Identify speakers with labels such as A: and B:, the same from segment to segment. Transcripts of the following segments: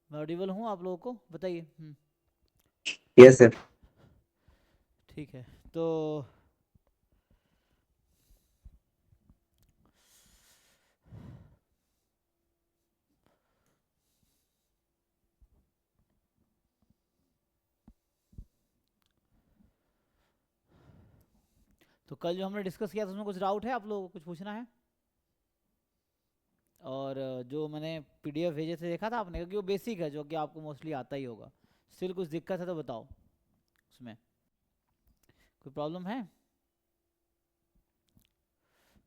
A: मैं ऑडिबल हूँ आप लोगों को? बताइए।
B: Yes sir.
A: ठीक है। तो कल जो हमने डिस्कस किया था उसमें कुछ डाउट है आप लोगों को, कुछ पूछना है? और जो मैंने पीडीएफ भेजे थे देखा था आपने? क्योंकि वो बेसिक है जो कि आपको मोस्टली आता ही होगा। स्टिल कुछ दिक्कत है तो बताओ उसमें, कोई प्रॉब्लम है?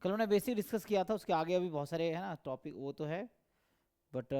A: कल हमने बेसिक डिस्कस किया था, उसके आगे अभी बहुत सारे है ना टॉपिक, वो तो है बट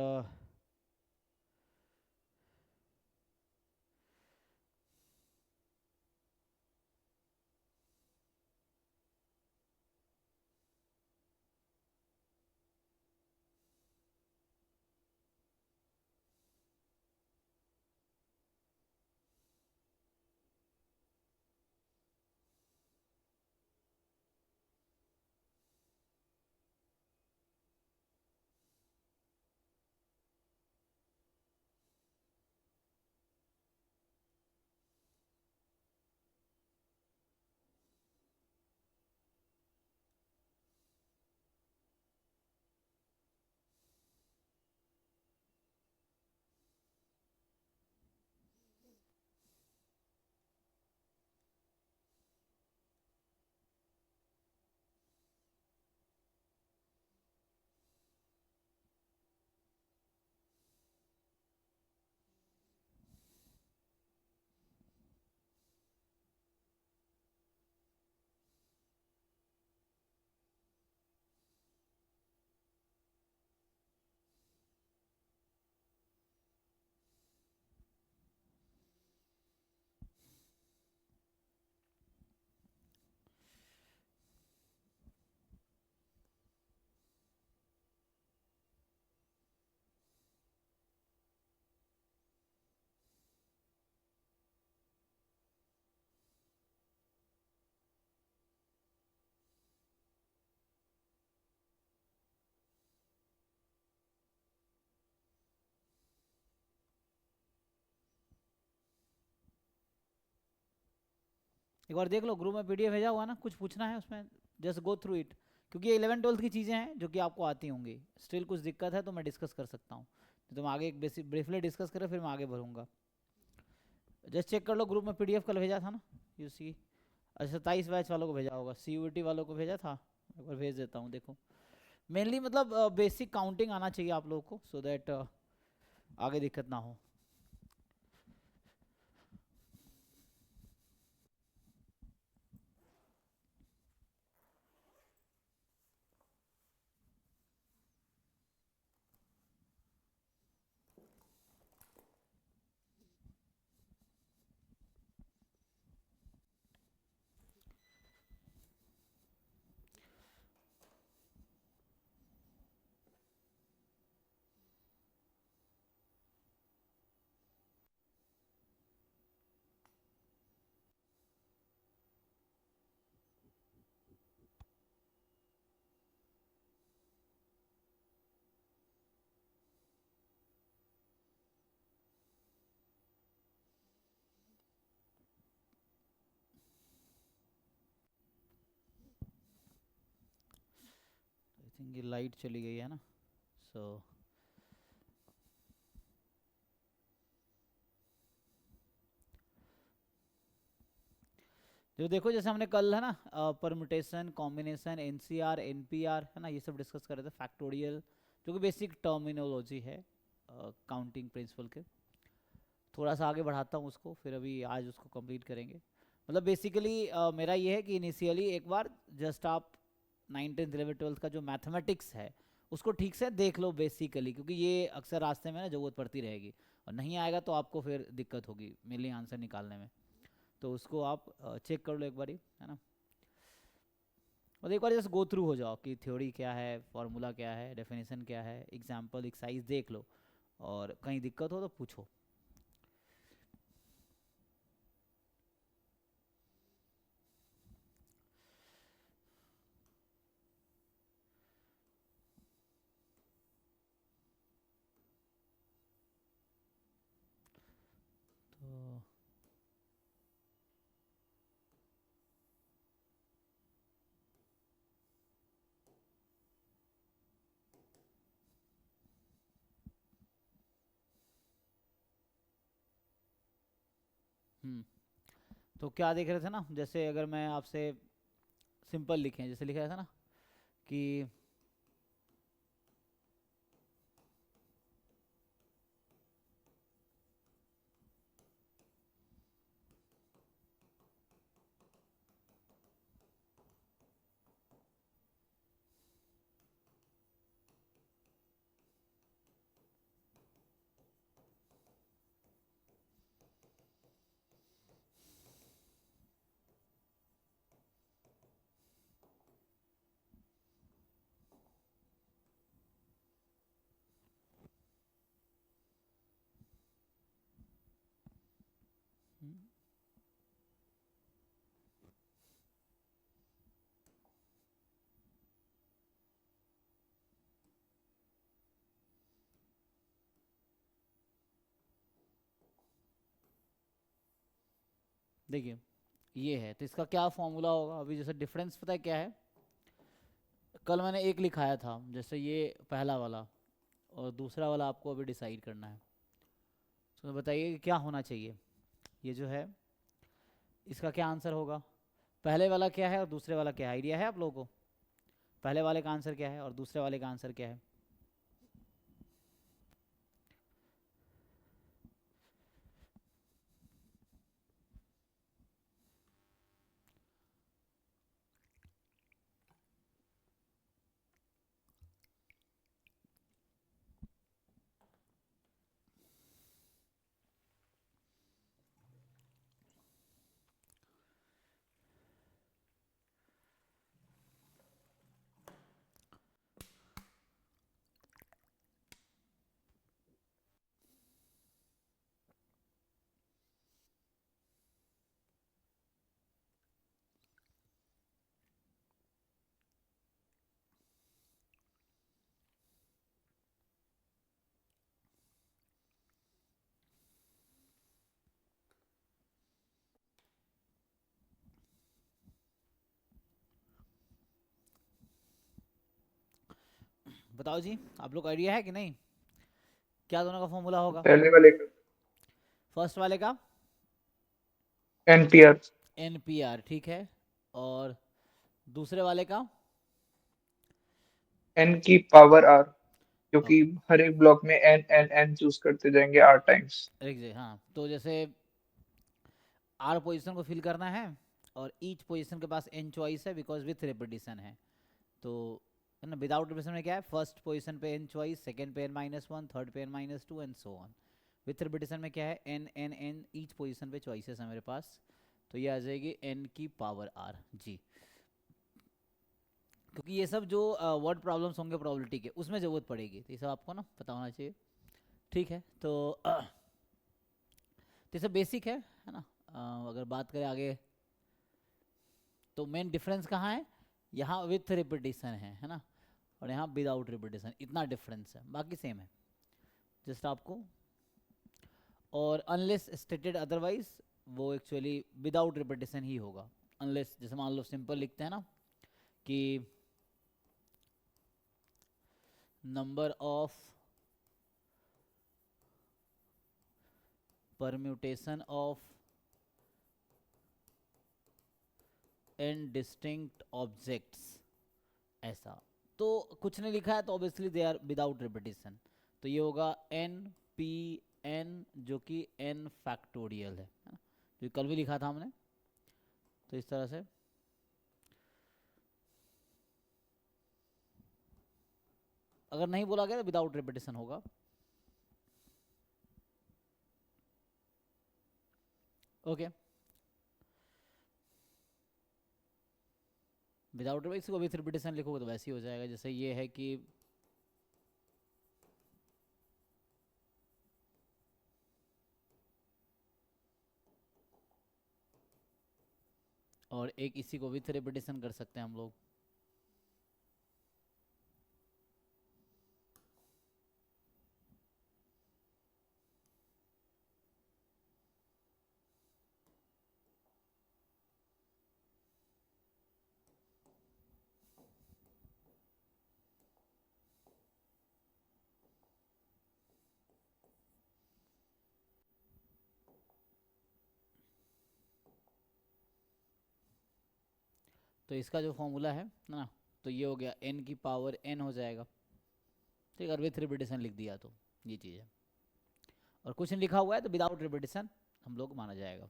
A: एक बार देख लो ग्रुप में पीडीएफ भेजा हुआ ना, कुछ पूछना है उसमें? जस्ट गो थ्रू इट, क्योंकि ये 11 12 की चीज़ें हैं जो कि आपको आती होंगी। स्टिल कुछ दिक्कत है तो मैं डिस्कस कर सकता हूँ, तो मैं आगे एक बेसिक ब्रीफली डिस्कस करें फिर मैं आगे बढ़ूंगा। जस्ट चेक कर लो ग्रुप में पीडीएफ कल भेजा था ना, यू सी। अच्छा 27 बैच वालों को भेजा होगा, सीयूटी वालों को भेजा था, एक बार भेज देता हूँ देखो। मेनली मतलब बेसिक काउंटिंग आना चाहिए आप लोगों को, सो दैट आगे दिक्कत ना हो। आई थिंक ये लाइट चली गई है ना, सो जो देखो जैसे हमने कल है ना परमुटेशन, कॉम्बिनेशन, एनसीआर, एनपीआर है ना, ये सब डिस्कस कर रहे थे, फैक्टोरियल, जो कि बेसिक टर्मिनोलॉजी है काउंटिंग प्रिंसिपल के। थोड़ा सा आगे बढ़ाता हूँ उसको, फिर अभी आज उसको कंप्लीट करेंगे। मतलब बेसिकली मेरा ये है कि इनिशियली एक बार जस्ट आप 9th 10th 11th 12th का जो मैथमेटिक्स है उसको ठीक से देख लो बेसिकली, क्योंकि ये अक्सर रास्ते में ना ज़रूरत पड़ती रहेगी, और नहीं आएगा तो आपको फिर दिक्कत होगी मेनली आंसर निकालने में। तो उसको आप चेक कर लो एक बारी, है ना। और एक बार जस्ट गो थ्रू हो जाओ कि थ्योरी क्या है, फॉर्मूला क्या है, डेफिनेशन क्या है, एग्जाम्पल एक्सरसाइज देख लो, और कहीं दिक्कत हो तो पूछो। हम्म। तो क्या देख रहे थे ना, जैसे अगर मैं आपसे सिंपल लिखें, जैसे लिखा था ना कि हम्म, देखिए ये है, तो इसका क्या फॉर्मूला होगा? अभी जैसे डिफरेंस पता है क्या है, कल मैंने एक लिखाया था, जैसे ये पहला वाला और दूसरा वाला आपको अभी डिसाइड करना है। तो बताइए कि क्या होना चाहिए, ये जो है इसका क्या आंसर होगा? पहले वाला क्या है और दूसरे वाला क्या है, आइडिया है आप लोगों को? पहले वाले का आंसर क्या है और दूसरे वाले का आंसर क्या है? बताओ जी, आप लोग आइडिया है कि नहीं, क्या दोनों का फॉर्मूला होगा?
C: पहले वाले का
A: फर्स्ट वाले का
C: एनपीआर,
A: एनपीआर, ठीक है। और दूसरे वाले का
C: एन की पावर आर, क्योंकि
A: ओके,
C: हर एक ब्लॉक में एन एन एन चूज करते जाएंगे आर टाइम्स।
A: हाँ, तो जैसे आर पोजीशन को फिल करना है और ईच पोजीशन के पास एन चॉइस है बिकॉज विथ रिपीटिशन है, तो है ना। विदाउट रिपीटिशन में क्या है, फर्स्ट पोजीशन पे एन चॉइस, सेकंड पे एन -1, थर्ड पे n -2 and so on. With repetition में क्या है, n n n each position पे चॉइसेस है मेरे पास, तो ये आ जाएगी एन की पावर आर जी। क्योंकि ये सब जो वर्ड प्रॉब्लम्स होंगे प्रोबेबिलिटी के, उसमें ज़रूरत पड़ेगी, तो ये सब आपको ना पता होना चाहिए, ठीक है। तो ये सब बेसिक है ना। अगर बात करें आगे, तो मेन डिफरेंस कहाँ है, यहाँ विथ रिपीटिशन है ना, और यहाँ विदाउट रिपीटिशन, इतना डिफरेंस है, बाकी सेम है जस्ट आपको। और अनलेस स्टेटेड अदरवाइज, वो एक्चुअली विदाउट रिपीटिशन ही होगा। अनलेस जैसे मान लो सिंपल लिखते हैं ना कि number of permutation of n distinct objects, ऐसा। तो कुछ नहीं लिखा है तो obviously they are without repetition, तो ये होगा एन पी एन, जो कि एन फैक्टोरियल है ना, जो कल भी लिखा था हमने। तो इस तरह से अगर नहीं बोला गया तो विदाउट रिपीटिशन होगा, ओके। विदाउट रिपीटिशन को विथ रिपीटिशन लिखोगे तो वैसे ही हो जाएगा, जैसे ये है कि और एक इसी को विथ रिपीटिशन कर सकते हैं हम लोग। तो इसका जो फॉर्मूला है ना, तो ये हो गया n की पावर n हो जाएगा, ठीक है, और विथ रिपीटेशन लिख दिया तो ये चीज़ है। और क्वेश्चन लिखा हुआ है तो विदाउट रिपीटेशन हम लोग माना जाएगा।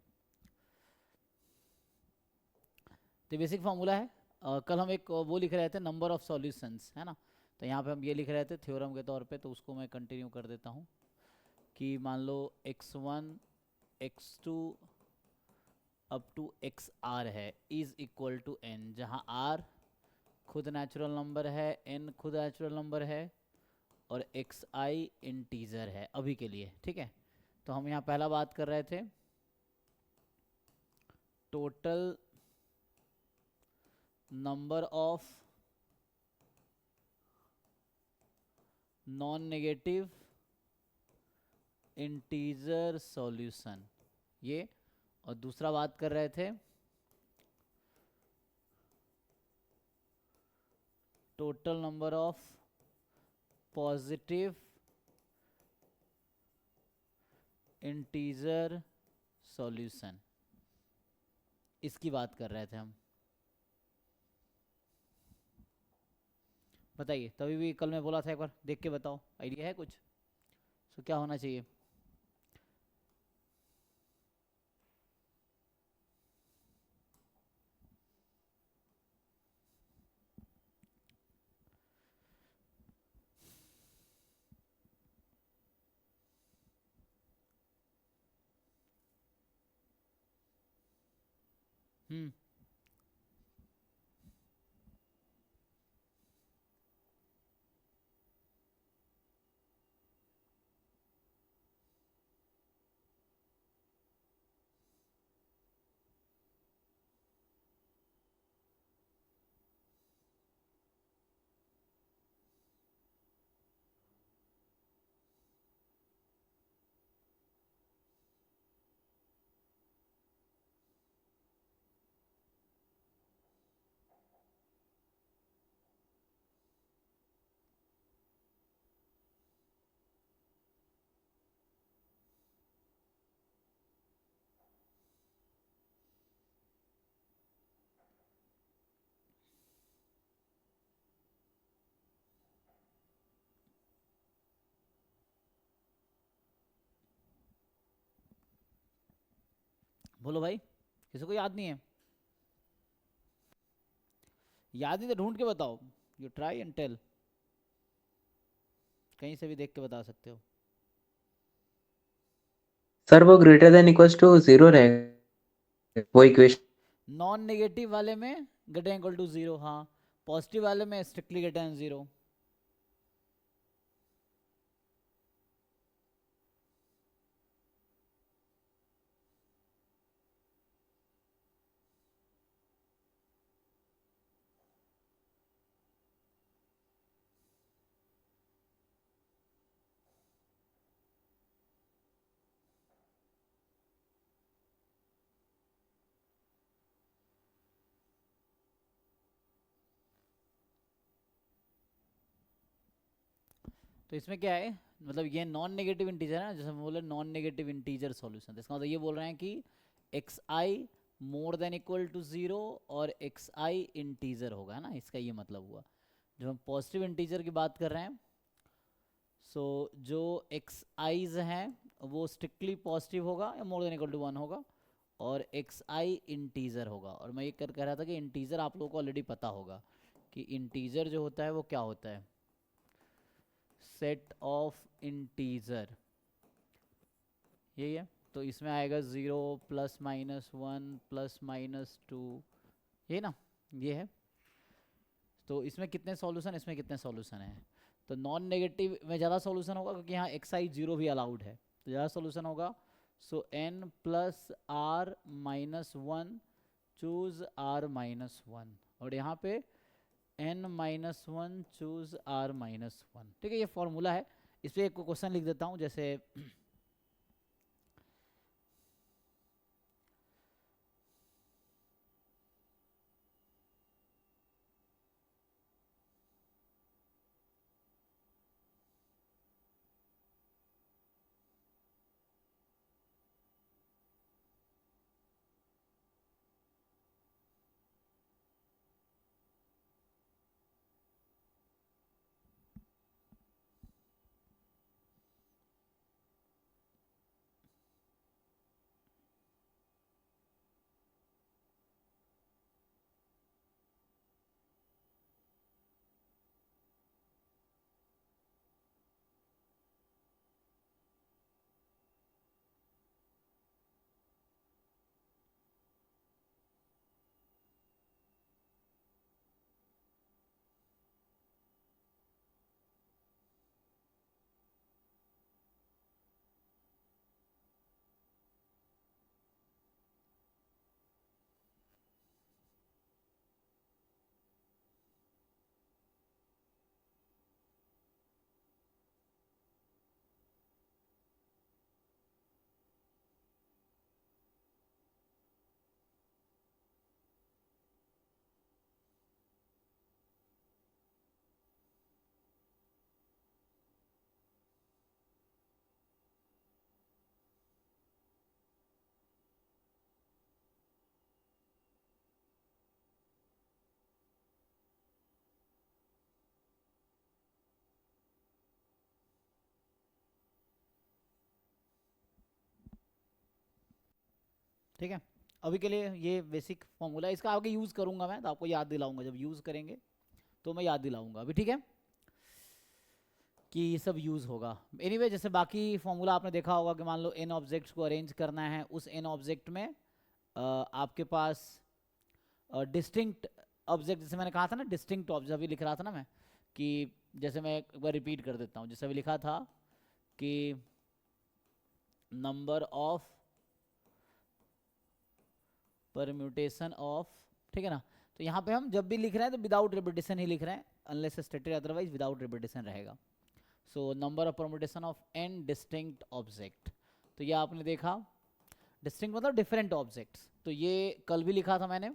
A: तो बेसिक फार्मूला है। कल हम एक वो लिख रहे थे नंबर ऑफ सॉल्यूशंस, है ना, तो यहाँ पे हम ये लिख रहे थे थ्योरम के तौर पे, तो उसको मैं कंटिन्यू कर देता हूँ कि मान लो x1 x2 up to xr है इज इक्वल टू n, जहाँ r खुद नेचुरल नंबर है, n खुद नेचुरल नंबर है, और xi इंटीजर है अभी के लिए, ठीक है। तो हम यहाँ पहला बात कर रहे थे total number of non negative integer solution, ये, और दूसरा बात कर रहे थे total number of positive integer solution, इसकी बात कर रहे थे हम। बताइए, तभी भी कल मैं बोला था, एक बार देख के बताओ, आइडिया है कुछ? तो क्या होना चाहिए? हम्म बोलो भाई, किसी को याद नहीं है? याद नहीं तो ढूंढ के बताओ, यू ट्राई एंड टेल, कहीं से भी देख के बता सकते हो।
B: सर वो ग्रेटर देन इक्वल्स टू 0 रहेगा वो इक्वेशन।
A: नॉन नेगेटिव वाले में ग्रेटर इक्वल टू जीरो, हाँ, पॉजिटिव वाले में स्ट्रिक्टली ग्रेटर देन जीरो। तो इसमें क्या है, मतलब ये नॉन नेगेटिव इंटीजर है ना, जैसे हम बोले नॉन नेगेटिव इंटीजर सॉल्यूशन, इसका मतलब ये बोल रहे हैं कि x i more than equal to zero और एक्स आई इंटीजर होगा, है ना, इसका ये मतलब हुआ। जब हम पॉजिटिव इंटीजर की बात कर रहे हैं, सो जो एक्स आईज हैं वो स्ट्रिक्टली पॉजिटिव होगा या more than equal to one होगा, और एक्स आई इंटीजर होगा। और मैं ये कह रहा था कि इंटीजर आप लोगों को ऑलरेडी पता होगा कि इंटीजर जो होता है वो क्या होता है, सेट ऑफ इंटीजर, यही है। तो इसमें आएगा 0 प्लस माइनस 1 प्लस माइनस 2, ये ना, ये है। तो इसमें कितने सॉल्यूशन, इसमें कितने सॉल्यूशन है? तो नॉन नेगेटिव में ज़्यादा सॉल्यूशन होगा क्योंकि यहाँ एक्स आई जीरो भी अलाउड है, तो ज़्यादा सॉल्यूशन होगा। So n plus r minus one, choose r minus one, और यहाँ पे n minus one, choose r minus one, ठीक है, ये फॉर्मूला है। इस पर एक क्वेश्चन लिख देता हूँ, जैसे ठीक है, अभी के लिए ये बेसिक फॉर्मूला, इसका आगे यूज़ करूंगा मैं, तो आपको याद दिलाऊंगा, जब यूज़ करेंगे तो मैं याद दिलाऊंगा अभी, ठीक है, कि ये सब यूज़ होगा। एनीवे जैसे बाकी फॉर्मूला आपने देखा होगा कि मान लो n ऑब्जेक्ट्स को अरेंज करना है, उस n ऑब्जेक्ट में आपके पास डिस्टिंक्ट ऑब्जेक्ट, जैसे मैंने कहा था ना डिस्टिंक्ट ऑब्जेक्ट, अभी लिख रहा था ना मैं, कि जैसे मैं एक बार रिपीट कर देता हूँ, जैसे अभी लिखा था कि नंबर ऑफ परम्यूटेशन ऑफ, ठीक है ना, तो यहाँ पे हम जब भी लिख रहे हैं तो विदाउट रिपीटेशन ही लिख रहे हैं, unless stated otherwise without repetition रहेगा। So number of permutation of n distinct object, तो ये आपने देखा, डिस्टिंक्ट मतलब डिफरेंट ऑब्जेक्ट्स, तो ये कल भी लिखा था मैंने।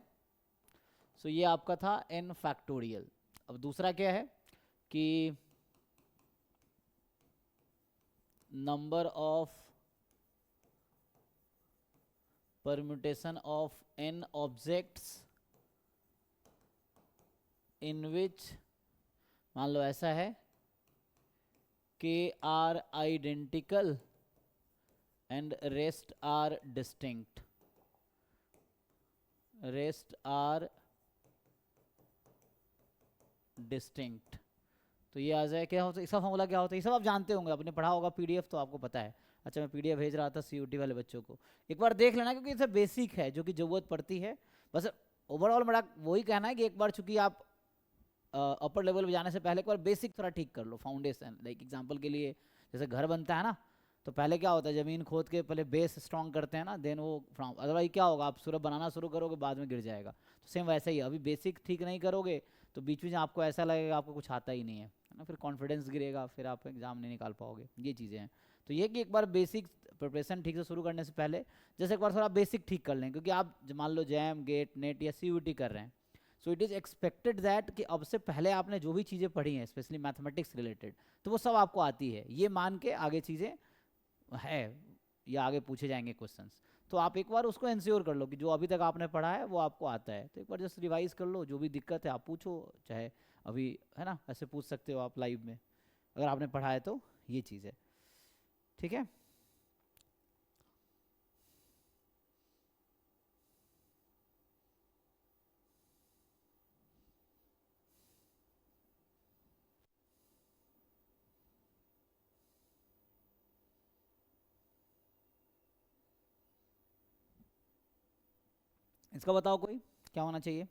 A: सो ये आपका था n फैक्टोरियल। अब दूसरा क्या है कि number of permutation of n objects in which, मान लो ऐसा है, k are identical and rest are distinct, rest are distinct, तो ये आ जाए क्या होता है, इसका फॉर्मूला क्या होता है, ये सब आप जानते होंगे, आपने पढ़ा होगा पीडीएफ, तो आपको पता है। अच्छा मैं पीडीएफ भेज रहा था सीयूटी वाले बच्चों को, एक बार देख लेना, क्योंकि ये बेसिक है जो कि ज़रूरत पड़ती है। बस ओवरऑल मेरा वही कहना है कि एक बार चूंकि आप अपर लेवल पे जाने से पहले एक बार बेसिक थोड़ा ठीक कर लो, फाउंडेशन। लाइक एग्जांपल के लिए जैसे घर बनता है ना, तो पहले क्या होता है, ज़मीन खोद के पहले बेस स्ट्रॉन्ग करते हैं ना, देन वो अदरवाइज क्या होगा, आप सूरज बनाना शुरू करोगे बाद में गिर जाएगा। तो सेम वैसे ही अभी बेसिक ठीक नहीं करोगे तो बीच में आपको ऐसा लगेगा आपको कुछ आता ही नहीं है ना, फिर कॉन्फिडेंस गिरेगा, फिर आप एग्जाम नहीं निकाल पाओगे, ये चीज़ें हैं। तो ये कि एक बार बेसिक प्रिपरेशन ठीक से शुरू करने से पहले जैसे एक बार थोड़ा बेसिक ठीक कर लें, क्योंकि आप मान लो जैम गेट नेट या सीयूटी कर रहे हैं, so it is expected that कि अब से पहले आपने जो भी चीज़ें पढ़ी हैं स्पेशली मैथमेटिक्स रिलेटेड, तो वो सब आपको आती है, ये मान के आगे चीज़ें है या आगे पूछे जाएंगे क्वेश्चंस, तो आप एक बार उसको इंश्योर कर लो कि जो अभी तक आपने पढ़ा है वो आपको आता है। तो एक बार जस्ट रिवाइज कर लो, जो भी दिक्कत है आप पूछो, चाहे अभी है ना ऐसे पूछ सकते हो आप लाइव में, अगर आपने पढ़ा है तो ये चीज़ है, ठीक है। इसका बताओ कोई क्या होना चाहिए।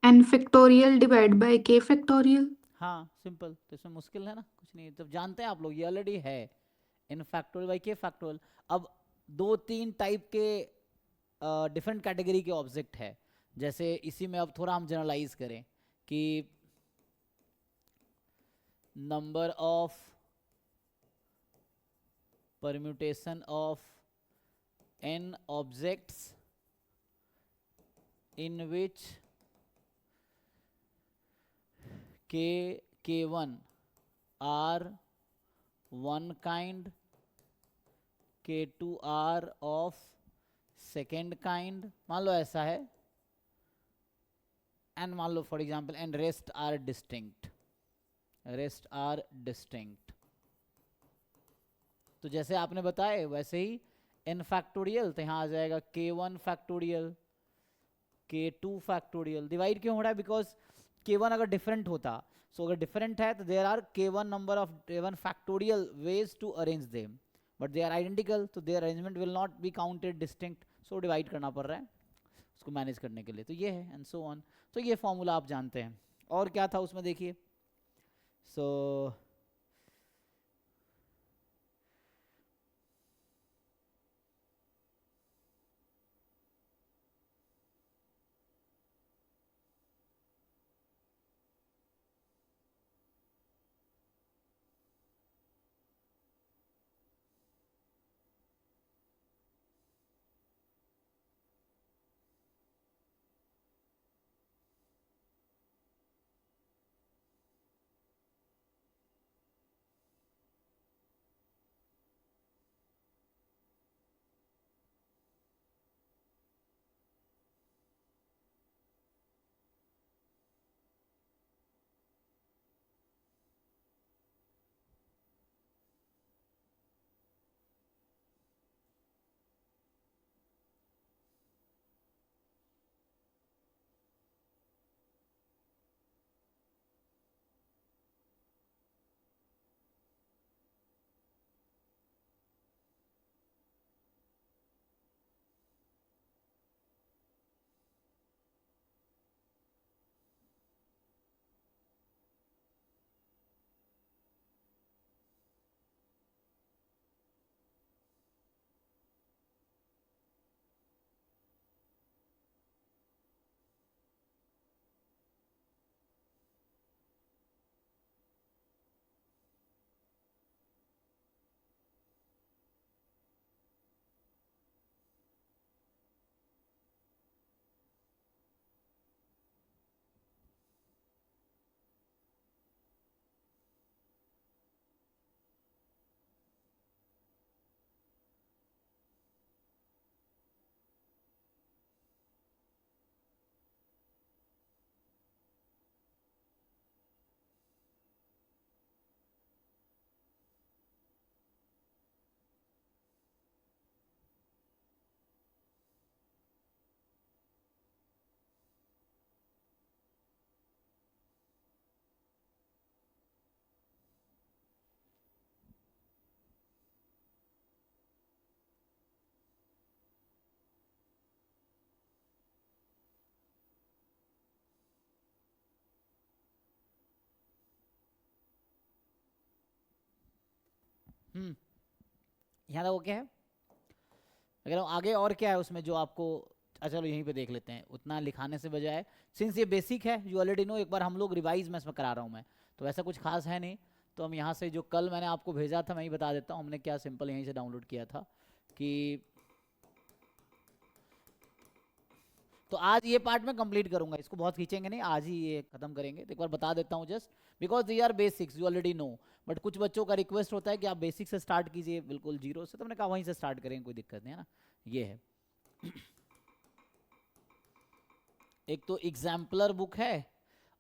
D: n factorial divide by k factorial.
A: हाँ सिंपल, तो इसमें मुश्किल है ना कुछ नहीं, तब जानते हैं आप लोग, ये ऑलरेडी है इन फैक्टोरियल बाई के फैक्टोरियल। अब दो तीन टाइप के डिफरेंट कैटेगरी के ऑब्जेक्ट है, जैसे इसी में अब थोड़ा हम जनरलाइज करें कि number of permutation of n objects in which k1 are one kind, k2 are of second kind, मान लो ऐसा है, एंड मान लो for example and rest are distinct, rest are distinct. तो जैसे आपने बताए वैसे ही n फैक्टोरियल, तो यहाँ आ जाएगा k1 factorial, k2 factorial. Divide क्यों हो रहा है, बिकॉज k1 अगर डिफरेंट होता, सो अगर डिफरेंट है तो there are k1 number of k1 factorial ways to arrange them, but they are identical, तो there arrangement will not be counted distinct, so divide करना पड़ रहा है उसको मैनेज करने के लिए, तो ये है एंड सो ऑन। तो ये फॉर्मूला आप जानते हैं। और क्या था उसमें देखिए, सो यहाँ तक ओके है? अगर हम आगे और क्या है उसमें जो आपको, अच्छा चलो यहीं पे देख लेते हैं, उतना लिखाने से बजाय, सिंस ये बेसिक है यू ऑलरेडी नो, एक बार हम लोग रिवाइज में इसमें करा रहा हूँ मैं, तो ऐसा कुछ खास है नहीं। तो हम यहाँ से जो कल मैंने आपको भेजा था मैं ही बता देता हूँ, हमने क्या सिंपल यहीं से डाउनलोड किया था कि, तो आज ये पार्ट में कंप्लीट करूंगा, इसको बहुत खींचेंगे नहीं, आज ही ये खत्म करेंगे। तो एक बार बता देता हूँ just because they our basics you already know, but कुछ बच्चों का रिक्वेस्ट होता है कि आप बेसिक से स्टार्ट कीजिए बिल्कुल जीरो से, तो मैंने कहा वहीं से स्टार्ट करेंगे, कोई दिक्कत नहीं है ना। ये है एक तो एग्जाम्पलर बुक है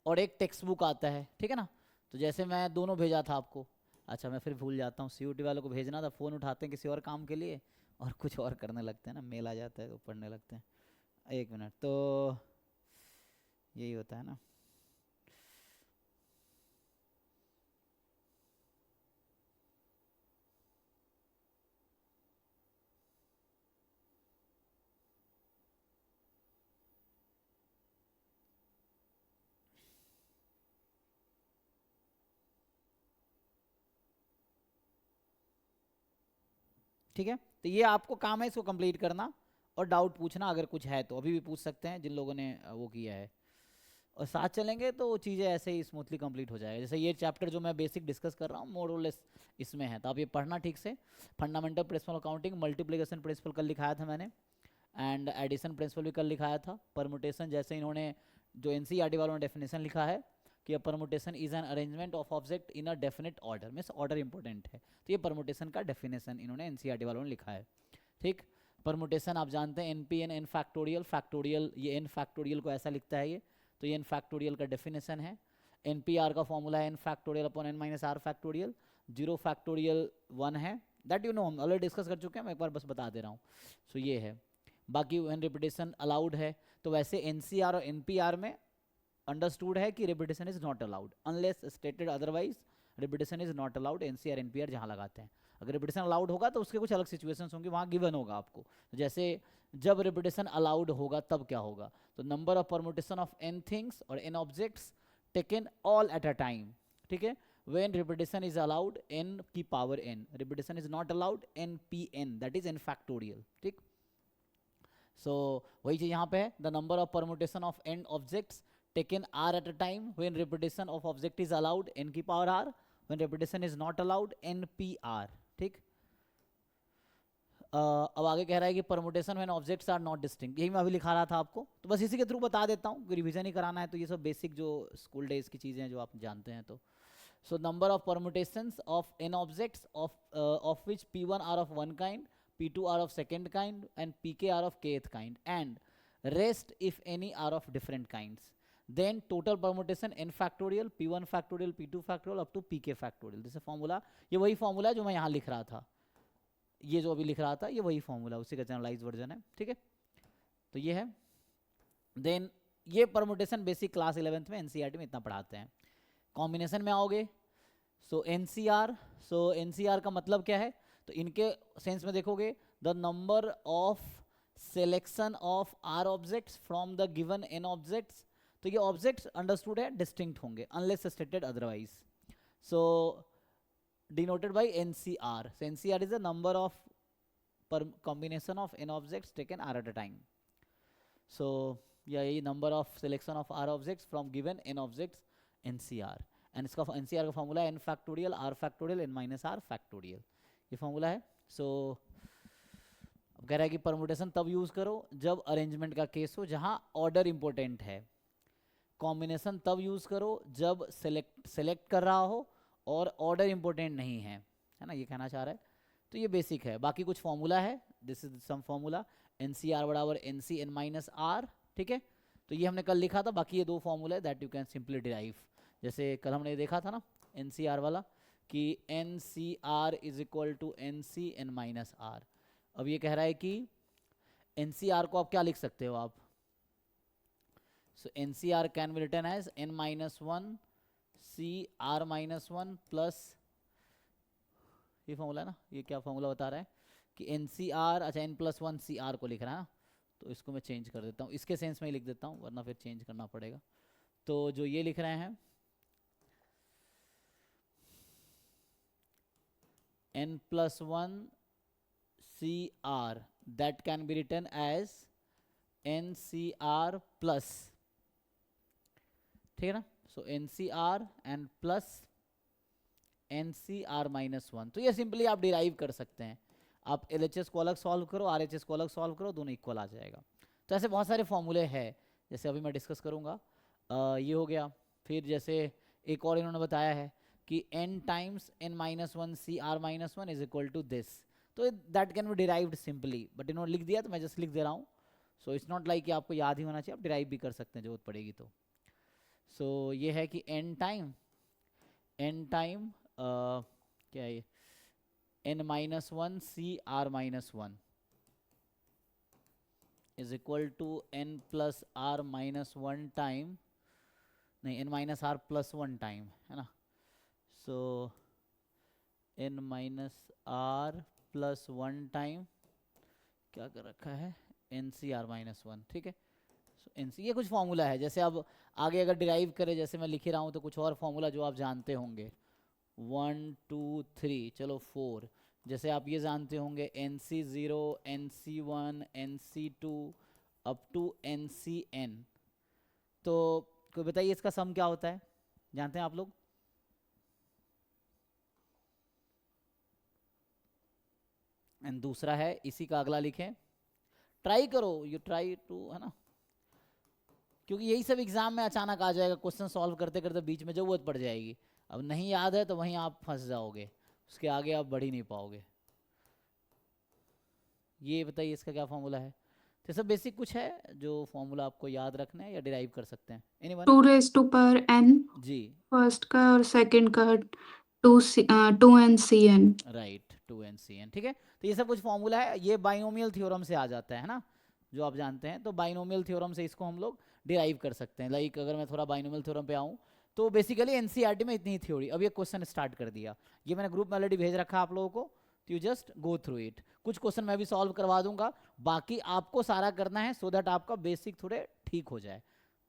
A: और एक टेक्स्ट बुक आता है, ठीक है ना। तो जैसे मैं दोनों भेजा था आपको, अच्छा मैं फिर भूल जाता हूँ, सीयूटी वालों को भेजना था, फ़ोन उठाते हैं किसी और काम के लिए और कुछ और करने लगते हैं ना, मेल आ जाता है तो पढ़ने लगते हैं। एक मिनट, तो यही होता है ना। ठीक है, तो ये आपको काम है इसको कंप्लीट करना और डाउट पूछना अगर कुछ है तो, अभी भी पूछ सकते हैं जिन लोगों ने वो किया है, और साथ चलेंगे तो चीज़ें ऐसे ही स्मूथली कंप्लीट हो जाएगा। जैसे ये चैप्टर जो मैं बेसिक डिस्कस कर रहा हूँ मोर और लेस इसमें है, तो आप ये पढ़ना ठीक से। Fundamental principle accounting, multiplication principle कल लिखाया था मैंने, एंड एडिशन प्रिंसिपल भी कल लिखाया था। परमुटेशन जैसे इन्होंने जो एनसीईआरटी वालों ने डेफिनेशन लिखा है कि permutation is an arrangement of object in a definite order, means order important है, तो ये परमुटेशन का डेफिनेशन इन्होंने एनसीईआरटी वालों ने लिखा है। ठीक, परमुटेशन आप जानते हैं n P n n factorial, factorial ये एन फैक्टोरियल को ऐसा लिखता है ये, तो ये एन फैक्टोरियल का डेफिनेशन है। एन पी आर का फॉर्मूला है n factorial upon n minus r factorial, zero factorial 1 है, दैट यू नो हम ऑलरेडी डिस्कस कर चुके हैं, मैं एक बार बस बता दे रहा हूँ। सो ये है, बाकी व्हेन रिपीटेशन अलाउड है, तो वैसे एनसीआर और एनपीआर में अंडरस्टूड है कि repetition is not allowed unless stated otherwise, repetition is not allowed NCR NPR जहाँ लगाते हैं। अगर रिपीटेशन अलाउड होगा तो उसके कुछ अलग सिचुएशंस होंगे, वहाँ गिवन होगा आपको, जैसे जब रिपीटेशन अलाउड होगा तब क्या होगा, तो number of permutation of n things और n objects taken all at a time, ठीक है। when repetition is allowed n की power n, repetition is not allowed n p n, that is n factorial, ठीक। so वही चीज यहाँ पे है, the number of permutation of n objects taken r at a time, when repetition of object is allowed n की power r, when repetition is not allowed n p r, ठीक। अब आगे कह रहा है कि permutation when objects are not distinct, यही मैं अभी लिखा रहा था आपको, तो बस इसी के थ्रू बता देता हूँ, रिवीजन ही कराना है, तो ये सब बेसिक जो स्कूल डेज की चीज़ें हैं जो आप जानते हैं। तो so number of permutations of n objects of which p1 are of one kind, p2 are of second kind, and pk are of kth kind, and rest if any are of different kinds, then total permutation n factorial, p1 factorial, p2 factorial up to pk factorial, this is formula। ये वही formula है जो मैं यहाँ लिख रहा था, ये जो अभी लिख रहा था ये वही फॉर्मूला, उसी का जनरलाइज वर्जन है, ठीक है। तो ये है, देन ये परमुटेशन बेसिक क्लास 11th में एनसीईआरटी में इतना पढ़ाते हैं। कॉम्बिनेशन में आओगे, सो एनसीआर, सो एनसीआर का मतलब क्या है, तो इनके सेंस में देखोगे, the number of selection of R objects from the given N objects, तो ये ऑब्जेक्ट्स अंडरस्टूड है डिस्टिंक्ट होंगे unless stated otherwise, so denoted by NCR, so NCR is the number of combination of n objects taken r at a time, so यही number of selection of r objects from given n objects NCR, and इसका NCR का formula है n factorial r factorial n minus r factorial, ये formula है। सो अब कह रहा है कि परमुटेशन तब यूज करो जब अरेंजमेंट का केस हो जहां ऑर्डर इंपॉर्टेंट है, कॉम्बिनेशन तब यूज करो जब सेलेक्ट कर रहा हो और ऑर्डर इंपॉर्टेंट नहीं है ना, ये कहना चाह रहा है। तो ये बेसिक है, बाकी कुछ फॉर्मूला है, this is some formula, NCR बराबर NC n माइनस R, ठीक है। तो ये हमने कल लिखा था, बाकी ये दो फॉर्मूला है that you can simply derive, जैसे कल हमने देखा था ना NCR वाला कि NCR is equal to NC n minus R। अब ये कह रहा है कि NCR को आप क्या लिख सकते हो आप, so NCR can be written as n minus 1 C R minus 1 plus, ये फॉर्मूला है ना, ये क्या फॉर्मूला बता रहा है कि NCR, अच्छा n+1 CR को लिख रहा है ना, तो इसको मैं चेंज कर देता हूँ, इसके सेंस में ही लिख देता हूँ वरना फिर चेंज करना पड़ेगा। तो जो ये लिख रहे हैं n plus 1 CR, that can be written as NCR plus, ठीक है ना. सो NCR and plus NCR minus 1. तो ये सिंपली आप डिराइव कर सकते हैं. आप LHS को अलग सॉल्व करो, RHS को अलग सॉल्व करो, दोनों इक्वल आ जाएगा. तो ऐसे बहुत सारे फॉर्मूले हैं, जैसे अभी मैं डिस्कस करूँगा. ये हो गया. फिर जैसे एक और इन्होंने बताया है कि n times n minus 1 CR minus 1 is equal to this. तो that can be derived simply, but इन्होंने लिख दिया तो मैं जस्ट लिख दे रहा हूँ. सो इट्स नॉट लाइक कि आपको याद ही होना चाहिए, आप डिराइव भी कर सकते हैं जरूरत पड़ेगी तो. सो ये है कि n टाइम क्या है ये, n minus 1 CR minus 1 is equal to n plus R minus 1 time, नहीं n minus R plus 1 time, है ना. So n minus R plus 1 time क्या कर रखा है, NCR माइनस 1. ठीक है. सो NC ये कुछ फॉर्मूला है. जैसे अब आगे अगर डिराइव करें, जैसे मैं लिख रहा हूँ, तो कुछ और फॉर्मूला जो आप जानते होंगे, 1 2 3, चलो 4. जैसे आप ये जानते होंगे NC0 NC1 NC2 up to NCN. तो कोई बताइए इसका सम क्या होता है, जानते हैं आप लोग? एंड दूसरा है, इसी का अगला लिखें. ट्राई करो, यू ट्राई टू, है ना, क्योंकि यही सब एग्जाम में अचानक आ जाएगा. क्वेश्चन सॉल्व करते करते बीच में जरूरत पड़ जाएगी. अब नहीं याद है तो वहीं आप फंस जाओगे, उसके आगे आप बढ़ ही नहीं पाओगे. ये बताइए इसका क्या फॉर्मूला है. तो सब बेसिक कुछ है जो फॉर्मूला आपको याद रखना है या डिराइव कर सकते हैं. एनीवन?
D: 2⁻n
A: जी
D: फर्स्ट का और सेकंड का 2NCN.
A: Right, 2NCN. ठीक है. तो ये सब कुछ फॉर्मूला है, ये बाइनोमियल थ्योरम से आ जाता है ना, जो आप जानते हैं. तो बाइनोमियल थ्योरम से इसको हम लोग डिराइव कर सकते हैं. लाइक अगर मैं थोड़ा बाइनोमियल थ्योरम पे आऊँ, तो बेसिकली NCERT में इतनी ही थ्योरी. अब ये क्वेश्चन स्टार्ट कर दिया, ये मैंने ग्रुप में ऑलरेडी भेज रखा आप लोगों को, तो you just go through it. कुछ क्वेश्चन मैं भी सॉल्व करवा दूंगा, बाकी आपको सारा करना है सो दैट आपका बेसिक थोड़े ठीक हो जाए.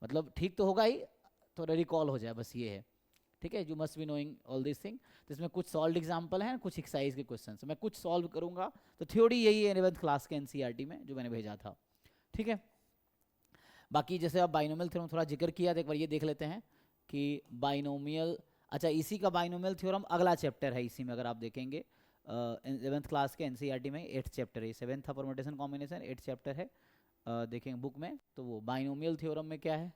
A: मतलब ठीक तो होगा ही, थोड़ा रिकॉल हो जाए, बस ये है. ठीक है. You must be knowing all this thing. तो इसमें कुछ सॉल्व एग्जाम्पल हैं, कुछ एक्सरसाइज के क्वेश्चन मैं कुछ सॉल्व करूंगा. तो थ्योरी यही है 11th क्लास के NCERT में जो मैंने भेजा था. ठीक है. बाकी जैसे अब बाइनोमियल थ्योरम थोड़ा जिक्र किया, तो एक बार ये देख लेते हैं कि बाइनोमियल, अच्छा इसी का बाइनोमियल थ्योरम अगला चैप्टर है. इसी में अगर आप देखेंगे 11th क्लास के NCERT में 8th चैप्टर है. 7th था परमुटेशन कॉम्बिनेशन, 8th चैप्टर है. देखेंगे बुक में, तो वो बाइनोमियल थ्योरम में क्या है.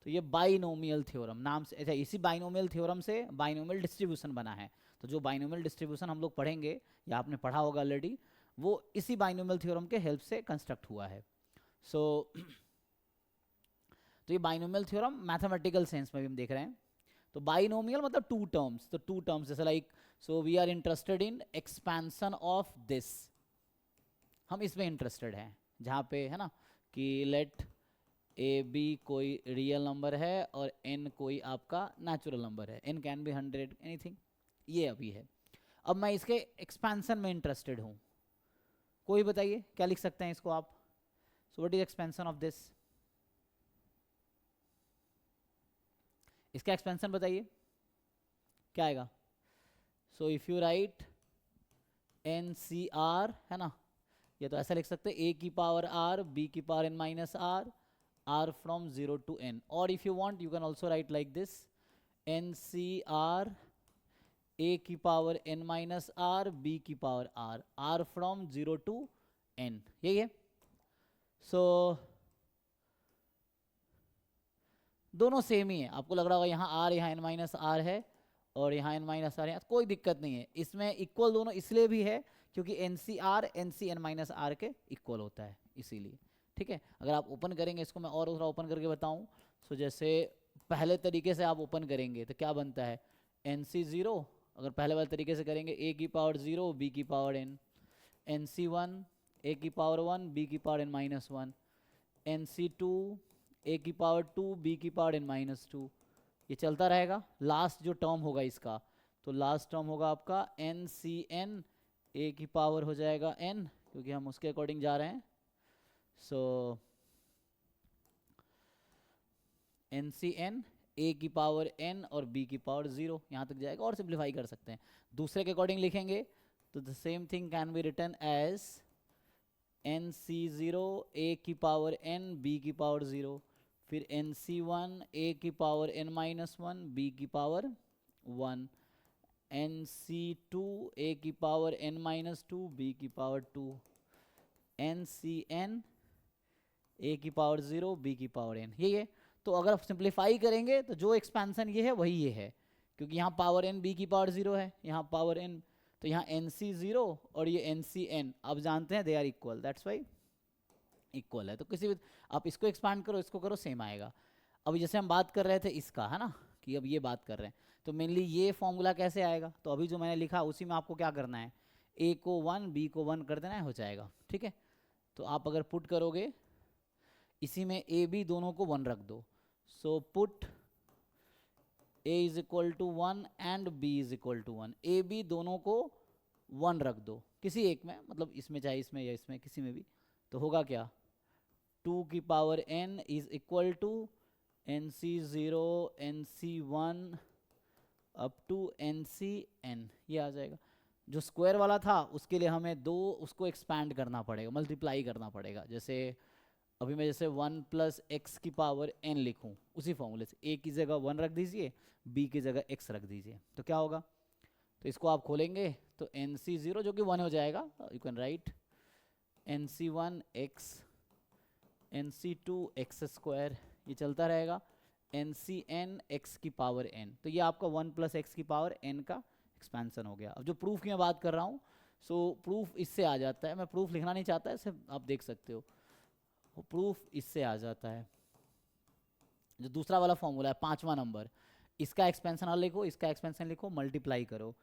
A: तो ये बाइनोमियल थ्योरम नाम से, अच्छा इसी बाइनोमियल थ्योरम से बाइनोमियल डिस्ट्रीब्यूशन बना है. तो जो बाइनोमियल डिस्ट्रीब्यूशन हम लोग पढ़ेंगे या आपने पढ़ा होगा ऑलरेडी, वो इसी बाइनोमियल थ्योरम के हेल्प से कंस्ट्रक्ट हुआ है. सो तो ये बाइनोमियल थ्योरम मैथमेटिकल सेंस में भी हम देख रहे हैं. तो बाइनोमियल मतलब टू टर्म्स. तो टू टर्म्स जैसे like, so we are interested in expansion of this. हम इसमें इंटरेस्टेड हैं, जहाँ पे है ना कि लेट AB कोई रियल नंबर है और N कोई आपका नेचुरल नंबर है. N can be 100 anything. ये अभी है. अब मैं इसके एक्सपेंशन में इंटरेस्टेड हूँ. कोई बताइए क्या लिख सकते हैं इसको आप. सो what is expansion of this. इसका एक्सपेंशन बताइए क्या आएगा. So if you right NCR, है ना, ये तो ऐसा लिख सकते हैं A की पावर R B की power N minus R from 0 to N. Or if you want, you can also write like this: NCR A की power N minus R B की power R from 0 to N. यही है. So दोनों same ही है. आपको लग रहा होगा यहाँ R यहाँ N माइनस R है और यहाँ N माइनस R है, कोई दिक्कत नहीं है. इसमें इक्वल दोनों इसलिए भी है क्योंकि NCR NC N minus R के इक्वल होता है, इसीलिए. ठीक है. अगर आप ओपन करेंगे इसको, मैं और थोड़ा ओपन करके बताऊं, सो जैसे पहले तरीके से आप ओपन करेंगे तो क्या बनता है, NC0 अगर पहले वाले तरीके से करेंगे A की पावर 0 B की पावर N, NC1 A की पावर 1 B की power N minus 1, NC2 A की पावर 2 B की पावर N माइनस 2. ये चलता रहेगा. लास्ट जो टर्म होगा इसका, तो लास्ट टर्म होगा आपका NCN A की पावर हो जाएगा N, क्योंकि हम उसके अकॉर्डिंग जा रहे हैं. सो NCN a की पावर n और b की पावर 0, यहाँ तक जाएगा। और सिंप्लीफाई कर सकते हैं, दूसरे के अकॉर्डिंग लिखेंगे तो the same thing can be written as nc0 a की पावर n b की पावर 0, फिर nc1 a की पावर n माइनस 1 b की पावर 1, nc2 a की पावर n माइनस 2 b की पावर 2, ncn a की पावर 0 b की power n, ये तो अगर आप सिंप्लीफाई करेंगे तो जो एक्सपेंशन ये है वही ये है, क्योंकि यहाँ पावर n b की पावर 0 है, यहाँ पावर n, तो यहाँ nc0 और ये ncn आप जानते हैं they are equal, that's why equal है। तो किसी भी आप इसको एक्सपांड करो, इसको करो, सेम आएगा। अभी जैसे हम बात कर रहे थे इसका, है ना, कि अब ये बात कर रहे हैं, तो मेनली ये फॉर्मूला कैसे आएगा, तो अभी जो मैंने लिखा उसी में आपको क्या करना है, a को 1 b को 1 कर देना है, हो जाएगा। ठीक है, तो आप अगर पुट करोगे इसी में a b दोनों को 1 रख दो, so put a is equal to 1 and b is equal to 1, a b दोनों को 1 रख दो किसी एक में, मतलब इसमें चाहे इसमें या इसमें किसी में भी, तो होगा क्या, 2 की power n is equal to nc0 nc1 up to ncn, ये आ जाएगा। जो स्क्वायर वाला था उसके लिए हमें दो उसको एक्सपैंड करना पड़ेगा, मल्टीप्लाई करना पड़ेगा। जैसे अभी मैं जैसे 1 प्लस एक्स की पावर n लिखूं, उसी फॉर्मूले से a की जगह 1 रख दीजिए, b की जगह x रख दीजिए, तो क्या होगा, तो इसको आप खोलेंगे तो nc0 जो कि 1 हो जाएगा, you can write nc1 x nc2 x square, ये चलता रहेगा, ncn x की पावर n, तो ये आपका 1 प्लस एक्स की पावर n का एक्सपेंशन हो गया। अब जो प्रूफ की मैं बात कर रहा हूँ, सो प्रूफ इससे आ जाता है, मैं प्रूफ लिखना नहीं चाहता, इसे आप देख सकते हो, प्रूफ इससे आ जाता है। जो दूसरा वाला फॉर्मूला है 5वां नंबर, इसका एक्सपेंशन और लिखो, इसका एक्सपेंशन लिखो, मल्टीप्लाई करो,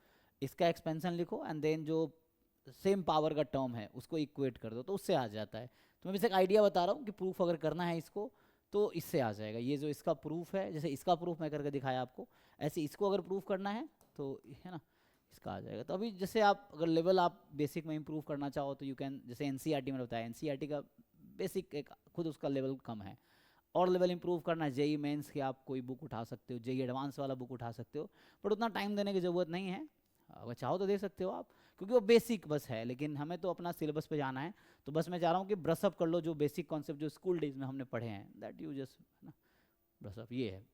A: इसका एक्सपेंशन लिखो, एंड देन जो सेम पावर का टर्म है उसको इक्वेट कर दो, तो उससे आ जाता है। तो मैं बस एक आइडिया बता रहा हूँ कि प्रूफ अगर करना है इसको तो इससे आ जाएगा। ये जो इसका प्रूफ है, जैसे इसका प्रूफ मैं करके दिखाया आपको, ऐसे इसको अगर प्रूफ करना है तो है ना, इसका आ जाएगा। तो अभी जैसे आप अगर लेवल आप बेसिक में इम्प्रूव करना चाहो तो यू कैन, जैसे एनसीईआरटी में बताया, एनसीईआरटी का बेसिक एक खुद उसका लेवल कम है, और लेवल इंप्रूव करना जेई मेंस की आप कोई बुक उठा सकते हो, जेई एडवांस वाला बुक उठा सकते हो, बट उतना टाइम देने की ज़रूरत नहीं है, अगर चाहो तो दे सकते हो आप, क्योंकि वो बेसिक बस है, लेकिन हमें तो अपना सिलेबस पे जाना है, तो बस मैं चाह रहा हूँ कि ब्रशअप कर लो जो बेसिक कॉन्सेप्ट जो स्कूल डेज में हमने पढ़े हैं, दैट यू जस्ट ना ब्रशअप, ये है।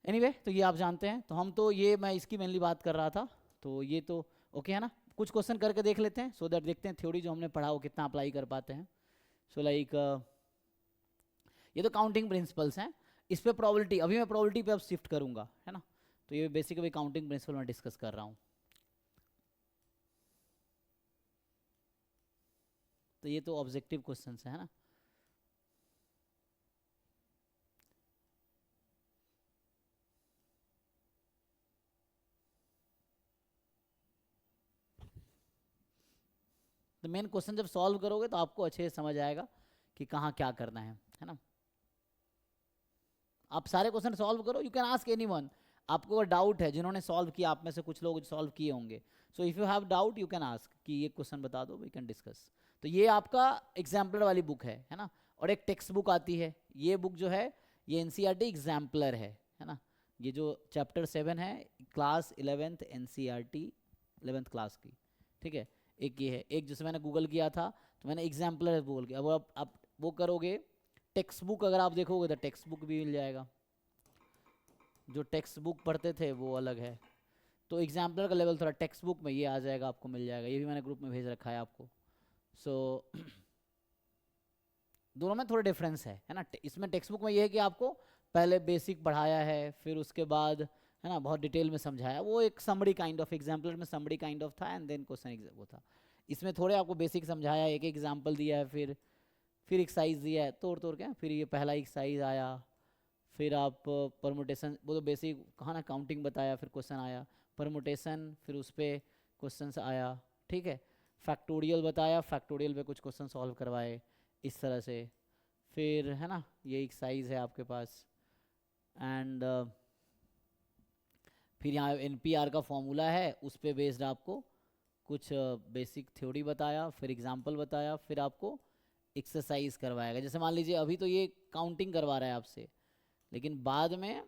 A: एनीवे तो ये आप जानते हैं, तो हम तो ये मैं इसकी मेनली बात कर रहा था, तो ये तो ओके है ना। कुछ क्वेश्चन करके देख लेते हैं, सो दैट देखते हैं थ्योरी जो हमने पढ़ा वो कितना अप्लाई कर पाते हैं। सो लाइक ये तो काउंटिंग प्रिंसिपल्स हैं, इस पे प्रोबेबिलिटी, अभी मैं प्रोबेबिलिटी पे अब शिफ्ट करूंगा, है ना, तो ये बेसिक अभी काउंटिंग प्रिंसिपल में डिस्कस कर रहा हूँ। तो ये तो ऑब्जेक्टिव क्वेश्चंस है ना। तो मेन क्वेश्चन जब सॉल्व करोगे तो आपको अच्छे से समझ आएगा कि कहाँ क्या करना है ना। आप सारे क्वेश्चन सॉल्व करो, यू कैन आस्क एनीवन, आपको अगर डाउट है, जिन्होंने सॉल्व किया आप में से कुछ लोग सॉल्व किए होंगे, so if you have doubt you can ask कि ये क्वेश्चन बता दो, वी कैन डिस्कस। तो ये आपका एग्जाम्पलर वाली बुक है ना, और एक टेक्स्ट बुक आती है, ये बुक जो है ये एनसीईआरटी एग्जाम्पलर है ना। ये जो चैप्टर 7 है class 11th NCERT 11th class की, ठीक है, एक ये है, एक जैसे मैंने गूगल किया था तो मैंने एग्जाम्पलर गूगल किया। अब आप वो करोगे टेक्स्ट बुक, अगर आप देखोगे तो टेक्स्ट बुक भी मिल जाएगा, जो टेक्स्ट बुक पढ़ते थे वो अलग है, तो एग्जाम्पलर का लेवल थोड़ा टेक्स्ट बुक में ये आ जाएगा, आपको मिल जाएगा, ये भी मैंने ग्रुप में भेज रखा है आपको। सो दोनों में थोड़ा डिफरेंस है ना। इसमें टेक्स्ट बुक में ये है कि आपको पहले बेसिक पढ़ाया है, फिर उसके बाद है ना बहुत डिटेल में समझाया, वो एक समरी काइंड ऑफ, एग्जाम्पलर में समरी काइंड ऑफ था, एंड देन क्वेश्चन वो था। इसमें थोड़े आपको बेसिक समझाया, एक एग्जाम्पल दिया है, फिर एक्सरसाइज दिया है तोड़ तोड़ के, फिर ये पहला एक्सरसाइज आया, फिर आप परमुटेशन, वो तो बेसिक कहा ना, काउंटिंग बताया, फिर क्वेश्चन आया, परमुटेशन, फिर उस पर क्वेश्चन आया, ठीक है, फैक्टोरियल बताया, फैक्टोरियल पे कुछ क्वेश्चन सॉल्व करवाए इस तरह से, फिर है ना ये एक्सरसाइज है आपके पास, एंड फिर यहाँ एनपीआर का फॉर्मूला है, उस पर बेस्ड आपको कुछ बेसिक थ्योरी बताया, फिर एग्जाम्पल बताया, फिर आपको एक्सरसाइज करवाएगा। जैसे मान लीजिए अभी तो ये काउंटिंग करवा रहा है आपसे, लेकिन बाद में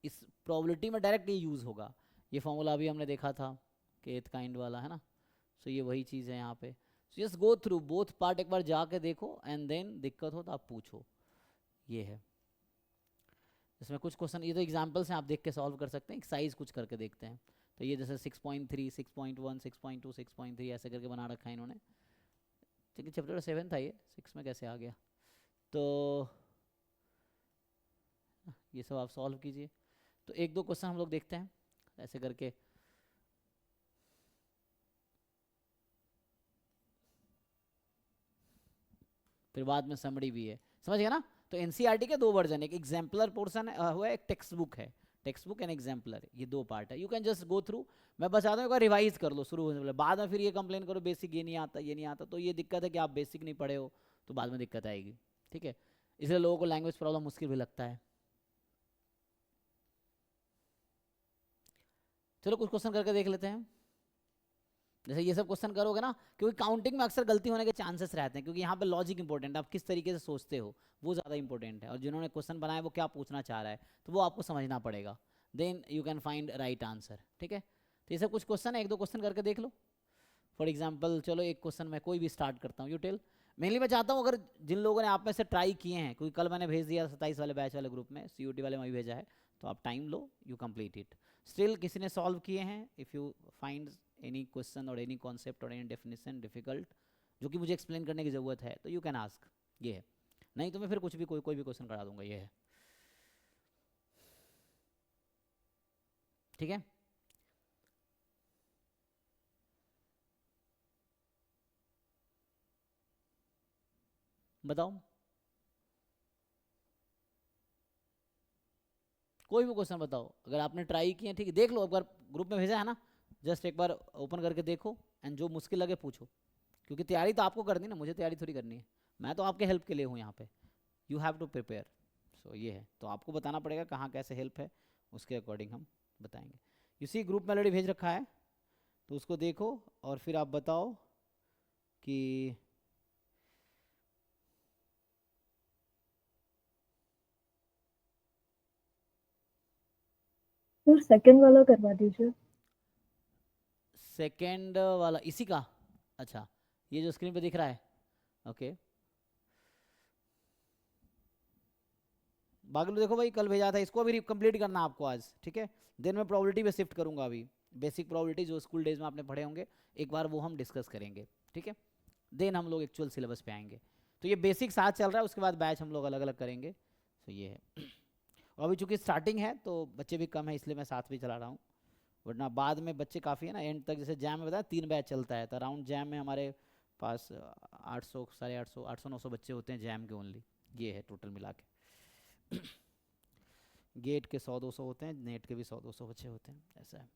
A: इस प्रोबेबिलिटी में डायरेक्ट ये यूज़ होगा। ये फॉर्मूला अभी हमने देखा था kth काइंड वाला, है ना। सो ये वही चीज़ है यहाँ पे। So just go through both part, एक बार जाके देखो एंड देन दिक्कत हो तो आप पूछो। ये है इसमें कुछ क्वेश्चन, ये तो एग्जांपल्स हैं, आप देख के सॉल्व कर सकते हैं। एक साइज कुछ करके देखते हैं। तो ये जैसे 6.3, 6.1, 6.2, 6.3 ऐसे करके बना रखा है इन्होंने। ठीक है, चैप्टर 7 था ये, 6 में कैसे आ गया। तो ये सब आप सॉल्व कीजिए। तो एक दो क्वेश्चन हम लोग देखते हैं ऐसे करके। फिर बाद में समरी भी है, समझ गया ना। तो एनसीईआरटी के दो वर्जन, एक एग्जाम्पलर पोर्शन हुआ है, एक टेक्स्ट बुक है। टेक्स्ट बुक एंड एग्जाम्पलर, ये दो पार्ट है। You can just go through. मैं बस चाहता हूँ एक बार रिवाइज कर लो शुरू होने से पहले, बाद में फिर ये कंप्लेन करो बेसिक ये नहीं आता, ये नहीं आता। तो ये दिक्कत है कि आप बेसिक नहीं पढ़े हो, तो बाद में दिक्कत आएगी। ठीक है, इसलिए लोगों को लैंग्वेज प्रॉब्लम मुश्किल भी लगता है। चलो कुछ क्वेश्चन करके देख लेते हैं। जैसे ये सब क्वेश्चन करोगे ना, क्योंकि काउंटिंग में अक्सर गलती होने के चांसेस रहते हैं, क्योंकि यहाँ पे लॉजिक इंपॉर्टेंट है, आप किस तरीके से सोचते हो वो ज़्यादा इंपॉर्टेंट है। और जिन्होंने क्वेश्चन बनाया वो क्या पूछना चाह रहा है, तो वो आपको समझना पड़ेगा, then you can find right answer. ठीक है, तो ये सब कुछ क्वेश्चन है, एक दो क्वेश्चन करके देख लो। फॉर एग्जाम्पल चलो एक क्वेश्चन मैं कोई भी स्टार्ट करता हूँ। You tell. मेनली मैं चाहता हूँ अगर जिन लोगों ने आप में से ट्राई किए हैं, क्योंकि कल मैंने भेज दिया 27 वाले बैच वाले ग्रुप में, CUT वाले में भी भेजा है, तो आप time low, you complete it. Still किसी ने सॉल्व किए हैं, if you find any question और एनी कॉन्सेप्ट और एनी डेफिनेशन डिफिकल्ट जो कि मुझे एक्सप्लेन करने की ज़रूरत है, तो यू कैन आस्क। ये है, नहीं तो मैं फिर कुछ भी कोई भी क्वेश्चन करा दूंगा। ये है, ठीक है। बताओ कोई भी क्वेश्चन बताओ, अगर आपने ट्राई किए, ठीक है, देख लो एक बार, ग्रुप में भेजा है ना, जस्ट एक बार ओपन करके देखो एंड जो मुश्किल लगे पूछो। क्योंकि तैयारी तो आपको करनी है ना, मुझे तैयारी थोड़ी करनी है, मैं तो आपके हेल्प के लिए हूँ यहाँ पे। You have to prepare. So ये है, तो आपको बताना पड़ेगा कहाँ कैसे हेल्प है, उसके अकॉर्डिंग हम बताएंगे। इसी ग्रुप में ऑलरेडी भेज रखा है, तो उसको देखो और फिर आप बताओ कि
E: सर सेकंड वाला करवा दीजिए।
A: सेकेंड वाला इसी का, अच्छा ये जो स्क्रीन पे दिख रहा है, ओके। बागलू देखो भाई, कल भेजा था, इसको भी कंप्लीट करना आपको आज, ठीक है। देन मैं प्रोबेबिलिटी पे शिफ्ट करूंगा अभी। बेसिक प्रोबेबिलिटी जो स्कूल डेज में आपने पढ़े होंगे, एक बार वो हम डिस्कस करेंगे, ठीक है। देन हम लोग एक्चुअल सिलेबस पे आएंगे। तो ये बेसिक साथ चल रहा है, उसके बाद बैच हम लोग अलग अलग करेंगे। तो ये है। और अभी चूंकि स्टार्टिंग है तो बच्चे भी कम है, इसलिए मैं साथ भी चला रहा हूँ, वरना बाद में बच्चे काफ़ी है ना, एंड तक। जैसे जैम में बताया 3 बैच चलता है, तो अराउंड जैम में हमारे पास 800, 850, 800, 900 बच्चे होते हैं जैम के ओनली। ये है टोटल मिला के। गेट के 100-200 होते हैं, नेट के भी 100-200 बच्चे होते हैं, ऐसा है।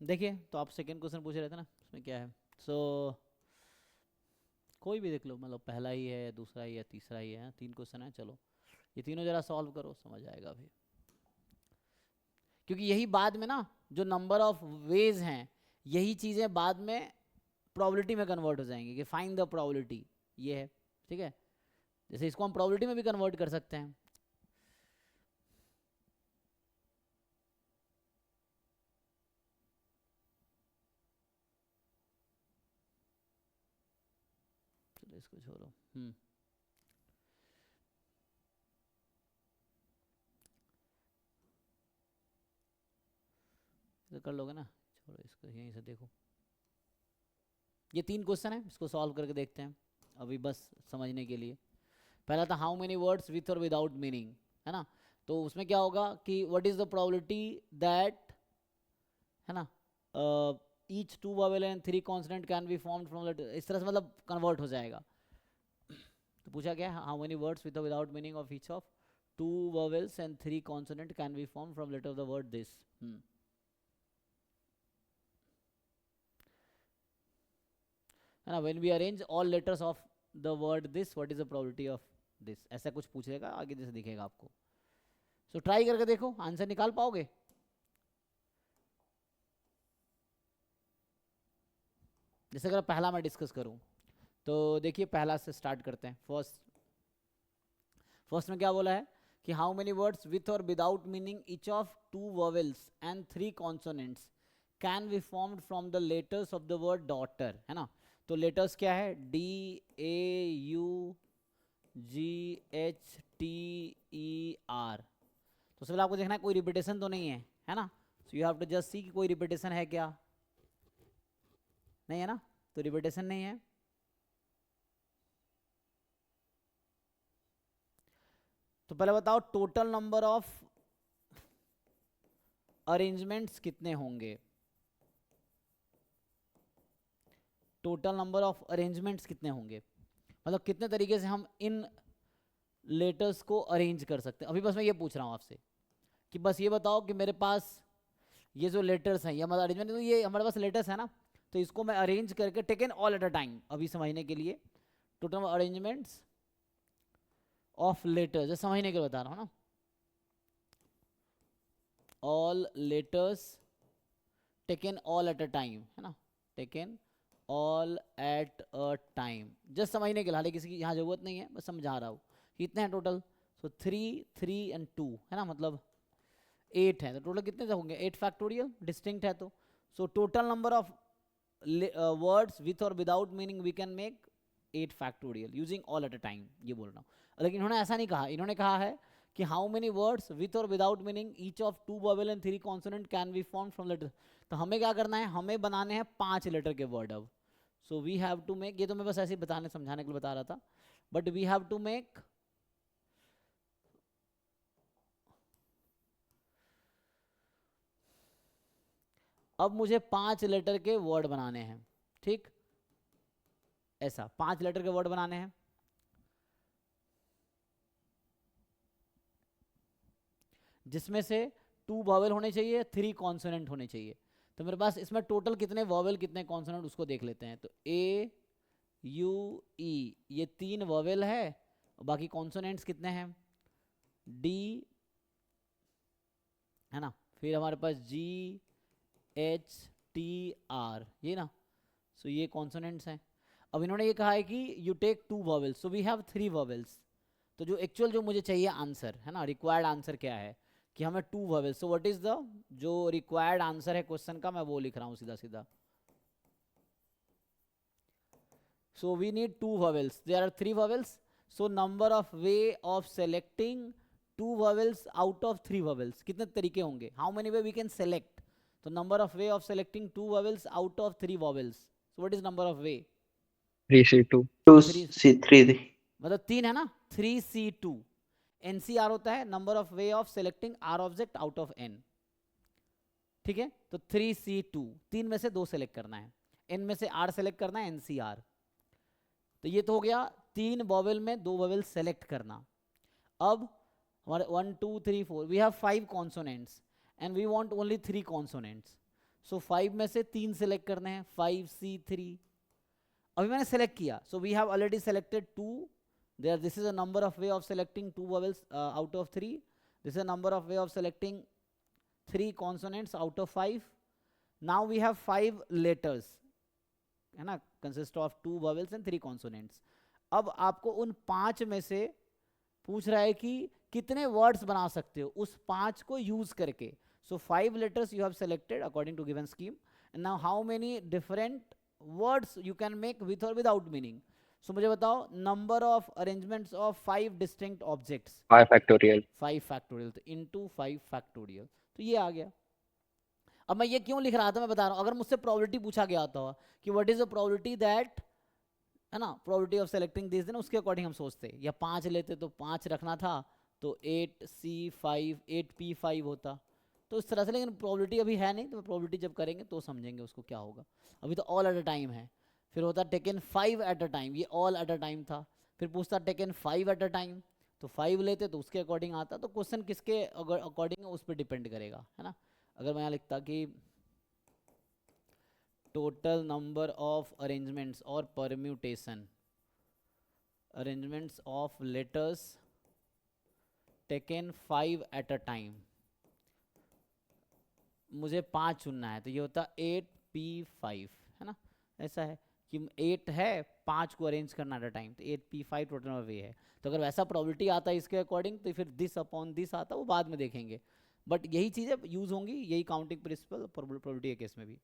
A: देखिए, तो आप सेकेंड क्वेश्चन पूछ रहे थे ना, उसमें क्या है। सो कोई भी देख लो, मतलब पहला ही है, दूसरा ही है, तीसरा ही है, 3 क्वेश्चन है। चलो ये तीनों जरा सॉल्व करो, समझ आएगा अभी। क्योंकि यही बाद में ना जो नंबर ऑफ वेज हैं यही चीज़ें बाद में प्रोबेबिलिटी में कन्वर्ट हो जाएंगी कि फाइंड द प्रोबेबिलिटी, ये है, ठीक है। जैसे इसको हम प्रोबेबिलिटी में भी कन्वर्ट कर सकते हैं। चलो इसको छोड़ो। तो कर लोगे ना, छोड़ो इसको, यहीं से देखो। ये 3 क्वेश्चन है, इसको सॉल्व करके देखते हैं अभी बस समझने के लिए। पहला था हाउ मेनी वर्ड्स विथ और विदाउट मीनिंग, है ना। तो उसमें क्या होगा कि what is the probability that, है ना, each 2 vowel and 3 consonant can be formed from letter, इस तरह से मतलब कन्वर्ट हो जाएगा। तो पूछा क्या, how many words with or without meaning of each of 2 vowels and 3 consonant can be formed from letter of the word this. है ना, when we arrange all letters of the word this what is the probability of this, ऐसा कुछ पूछेगा आगे जैसे दिखेगा आपको। So try करके देखो, आंसर निकाल पाओगे। जैसे अगर पहला मैं डिस्कस करूं तो देखिए पहला से स्टार्ट करते हैं। फर्स्ट में क्या बोला है कि हाउ मेनी वर्ड्स विथ और without meaning each of 2 vowels and 3 consonants can be formed from the letters of the word daughter, है ना। तो लेटर्स क्या है, DAUGHTER। तो सबसे पहले आपको देखना है कोई रिपीटेशन तो नहीं है ना। So you have to just see कि कोई रिपीटेशन है क्या, नहीं है ना, तो रिपीटेशन नहीं है। तो पहले बताओ टोटल नंबर ऑफ अरेंजमेंट्स कितने होंगे, टोटल नंबर ऑफ अरेंजमेंट्स कितने होंगे, मतलब कितने तरीके से हम इन लेटर्स को अरेंज कर सकते हैं। अभी बस मैं ये पूछ रहा हूँ आपसे कि बस ये बताओ कि मेरे पास ये जो लेटर्स हैं, ये हमारा अरेंजमेंट, तो ये हमारे पास लेटर्स है ना, तो इसको मैं अरेंज करके taken all at a time, अभी समझने के लिए टोटल अरेंजमेंट्स ऑफ लेटर्स, जैसे समझने के लिए बता रहा हूँ ना, all letters taken all at a time, है ना, taken all at a time, just समझने के लिए, हालांकि किसी की यहाँ जरूरत नहीं है, बस समझा रहा हूँ। कितने हैं टोटल, सो 3, 3 एंड 2, है ना, मतलब 8 है। तो टोटल कितने से होंगे, 8 फैक्टोरियल, डिस्टिंक्ट है तो। So total number of words with और without meaning we can make 8 factorial using all at a time, ये बोल रहा हूँ। लेकिन इन्होंने ऐसा नहीं कहा, इन्होंने कहा है कि हाउ मेनी वर्ड्स विथ और without meaning each of 2 vowel and 3 consonant can be formed from letter. तो हमें क्या करना है, हमें बनाने हैं 5 लेटर के वर्ड। अब so we have to make, ये तो मैं बस ऐसे ही बताने समझाने के लिए बता रहा था, but we have to make अब मुझे 5 लेटर के वर्ड बनाने हैं, ठीक, ऐसा 5 लेटर के वर्ड बनाने हैं। जिसमें से 2 वॉवेल होने चाहिए, 3 कॉन्सोनेंट होने चाहिए। तो मेरे पास इसमें टोटल कितने वॉवेल कितने कॉन्सोनेंट उसको देख लेते हैं। तो A U E ये 3 वॉवेल है, और बाकी कॉन्सोनेंट्स कितने हैं, D, है ना, फिर हमारे पास G H T R, ये ना, सो ये कॉन्सोनेंट्स हैं। अब इन्होंने ये कहा है कि you take 2 vowels, so we have 3 vowels. तो जो एक्चुअल जो मुझे चाहिए आंसर, है ना, रिक्वायर्ड आंसर क्या है कि हमें 2 vowels, so what is the जो रिक्वायर्ड आंसर है क्वेश्चन का, मैं वो लिख रहा हूँ सीधा सीधा। So we need 2 vowels, there are 3 vowels, so number of way of selecting 2 vowels out of 3 vowels, कितने तरीके होंगे, how many way we can select. तो number of way of selecting 2 vowels out of 3 vowels, so what is number of way,
C: 3C2
B: 2C3
A: मतलब 3 है ना, 3C2। NCR होता है number of way of selecting R object out of N, ठीक है। तो 3C2, 3 में से 2 सेलेक्ट करना है, N में से R सेलेक्ट करना है, NCR। तो ये तो हो गया 3 वॉवेल में 2 वॉवेल सेलेक्ट करना। अब हमारे 1 2 3 4 we have 5 consonants and we want only 3 consonants, so 5 में से 3 सेलेक्ट करने हैं, 5C3। अभी मैंने सेलेक्ट किया, so we have already selected 2, there this is a number of way of selecting 2 vowels out of 3, this is a number of way of selecting 3 consonants out of 5. Now we have 5 letters, है ना, consist of 2 vowels and 3 consonants. अब आपको उन 5 में से पूछ रहा है कि कितने वर्ड्स बना सकते हो उस 5 को यूज करके. So 5 letters you have selected according to given scheme, and now how many different words you can make with or without meaning. So मुझे बताओ number of arrangements of 5 distinct objects.
B: 5 factorial.
A: 5 factorial, तो into 5 factorial, तो ये आ गया. अब मैं ये क्यों लिख रहा था मैं बता रहा हूँ. अगर मुझसे प्रोबेबिलिटी पूछा गया होता कि what is the probability that, है ना, प्रोबेबिलिटी ऑफ सेलेक्टिंग दिस, ना उसके अकॉर्डिंग हम सोचते, या 5 लेते तो 5 रखना था तो 8C5 8P5 होता, तो इस तरह से. लेकिन प्रोबेबिलिटी अभी है नहीं, तो प्रोबेबिलिटी जब करेंगे तो समझेंगे उसको क्या होगा. अभी तो ऑल एट अ टाइम है. फिर होता टेकन 5 एट अ टाइम, ये ऑल एट अ टाइम था. फिर पूछता टेकन 5 एट अ टाइम, तो 5 लेते तो उसके अकॉर्डिंग आता. तो क्वेश्चन किसके अकॉर्डिंग उस पर डिपेंड करेगा, है ना. अगर मैं यहाँ लिखता कि टोटल नंबर ऑफ अरेंजमेंट्स और permutation, arrangements of letters taken 5 eight a time, मुझे 5 चुनना है, तो ये होता 8P5, है ना. ऐसा है कि 8 है, 5 को अरेंज करना एट अ टाइम, तो 8P5 टोटल नंबर वे है. तो अगर वैसा प्रोबेबिलिटी आता है इसके अकॉर्डिंग, तो फिर दिस अपॉन दिस आता, वो बाद में देखेंगे. बट यही चीज़ें यूज होंगी, यही काउंटिंग प्रिंसिपल प्रोबेबिलिटी के केस में भी.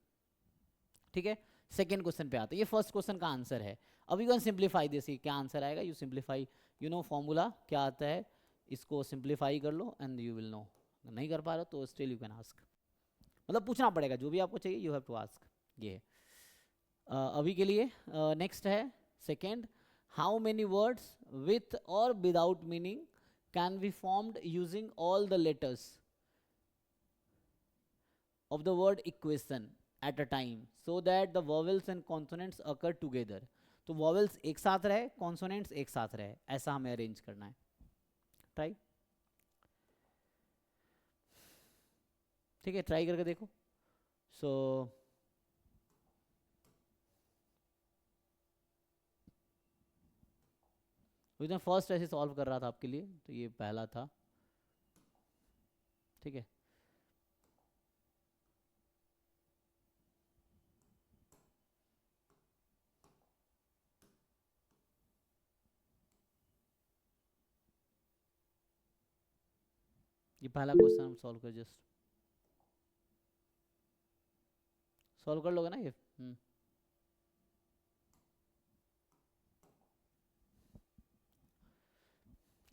A: ठीक है. सेकेंड क्वेश्चन पे आते हैं. ये फर्स्ट क्वेश्चन का आंसर है. अब यू कैन सिंप्लीफाई दिस. क्या आंसर आएगा, you simplify, you know formula क्या आता है, इसको सिंप्लीफाई कर लो एंड यू विल नो. नहीं कर पा रहे हो तो स्टिल यू कैन आस्क, मतलब पूछना पड़ेगा जो भी आपको चाहिए, यू हैव टू आस्क. ये है अभी के लिए. नेक्स्ट है second, how many words with और without meaning can be formed using all the letters of the word equation at a time so that the vowels and consonants occur together. तो vowels एक साथ रहे, consonants एक साथ रहे, ऐसा हमें अरेंज करना है. ट्राई, ठीक है, ट्राई करके देखो. सो मैं फर्स्ट ऐसे सॉल्व कर रहा था आपके लिए, तो ये पहला था. ठीक है. ये पहला क्वेश्चन हम सॉल्व कर, जस्ट सॉल्व कर लोगे ना ये.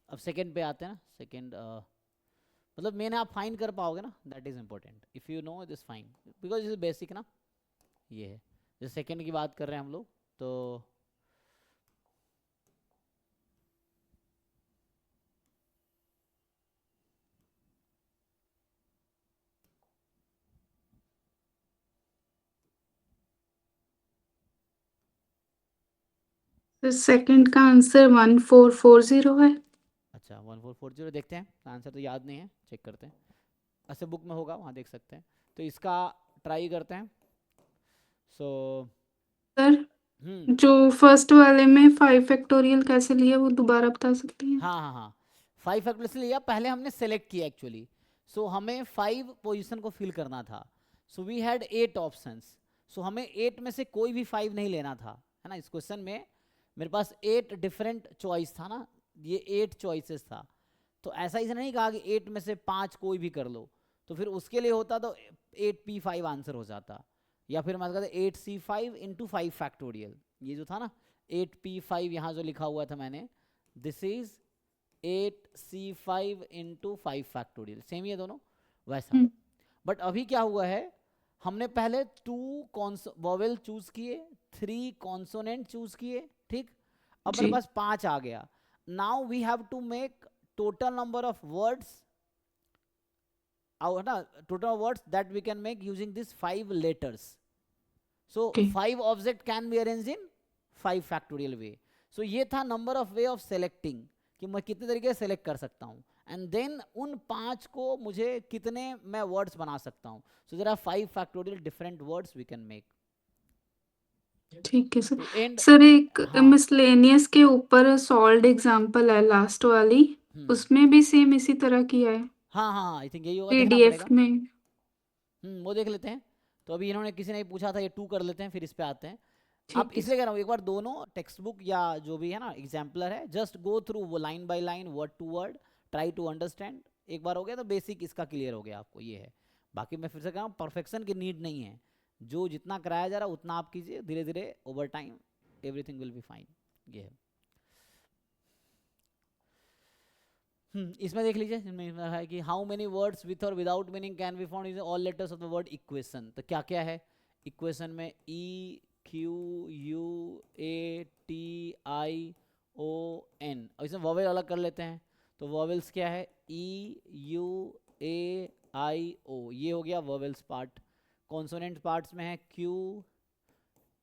A: अब सेकंड पे आते हैं ना. सेकंड मतलब मेन आप फाइंड कर पाओगे ना, that is important. If you know this fine, because is basic ना. ये है जो सेकंड की बात कर रहे हैं हम लोग. तो
D: तो सेकंड का आंसर 1440 है.
A: अच्छा 1440 देखते हैं. आंसर तो याद नहीं है, चेक करते हैं. ऐसे बुक में होगा, वहाँ देख सकते हैं. तो इसका ट्राई करते हैं. सो
D: सर जो फर्स्ट वाले में 5 फैक्टोरियल कैसे लिया वो दोबारा बता सकते हैं.
A: हाँ हाँ हाँ, 5 फैक्टोरियल लिया. पहले हमने सेलेक्ट किया एक्चुअली. सो हमें 5 पोजीशन को फिल करना था. So we had 8 options. So हमें 8 में से कोई भी 5 नहीं लेना था, है ना. इस क्वेश्चन में मेरे पास 8 डिफरेंट चॉइस था ना, ये 8 चॉइसेस था. तो ऐसा ही नहीं कहा कि 8 में से 5 कोई भी कर लो, तो फिर उसके लिए होता तो 8P5 आंसर हो जाता. या फिर मैं कहता 8C5 इंटू 5 फैक्टोरियल. ये जो था ना 8P5 यहाँ जो लिखा हुआ था मैंने, this is 8C5 into 5 factorial. Same ये दोनों वैसा. बट अभी क्या हुआ है, हमने पहले 2 वॉवेल चूज किए, 3 कॉन्सोनेंट चूज किए. ठीक. अब मेरे पास 5 आ गया. Now we have to make total number of words, ना total words that we can make using this 5 letters. So 5 object can be arranged in 5 factorial way. So ये था number of way of selecting, कि मैं कितने तरीके से select कर सकता हूँ. एंड देन उन 5 को मुझे कितने मैं वर्ड्स बना सकता हूँ. So there are 5 factorial different words we can make.
D: ठीक है सर. सर एक मिसलेनियस के ऊपर सॉल्व्ड एग्जांपल है लास्ट वाली, उसमें भी सेम इसी तरह किया है.
A: हाँ हाँ, आई थिंक यही होगा.
D: पीडीएफ में
A: वो देख लेते हैं। तो अभी इन्होंने किसी ने पूछा था, ये 2 कर लेते हैं, फिर इस पे आते हैं। आप
D: ठीक है
A: इसलिए कह रहा हूँ एक बार दोनों टेक्स्ट बुक या जो भी है ना एग्जाम्पलर है, जस्ट गो थ्रू वो line by line, word to word, try to understand. एक बार हो गया तो बेसिक इसका क्लियर हो गया आपको, ये है। बाकी मैं फिर से कह रहा हूँ, परफेक्शन की नीड नहीं है, जो जितना कराया जा रहा है उतना आप कीजिए, धीरे धीरे over time everything will be fine. ये है। इसमें देख लीजिए, इसमें है कि हाउ मेनी वर्ड्स विथ और without meaning can be found in all letters of the word equation. तो क्या क्या है इक्वेशन में? E Q U A T I O N. और इसमें वॉवेल अलग कर लेते हैं। तो वॉवेल्स क्या है? ई यू ए आई ओ, ये हो गया वॉवेल्स पार्ट। कॉन्सोनेंट पार्ट्स में है क्यू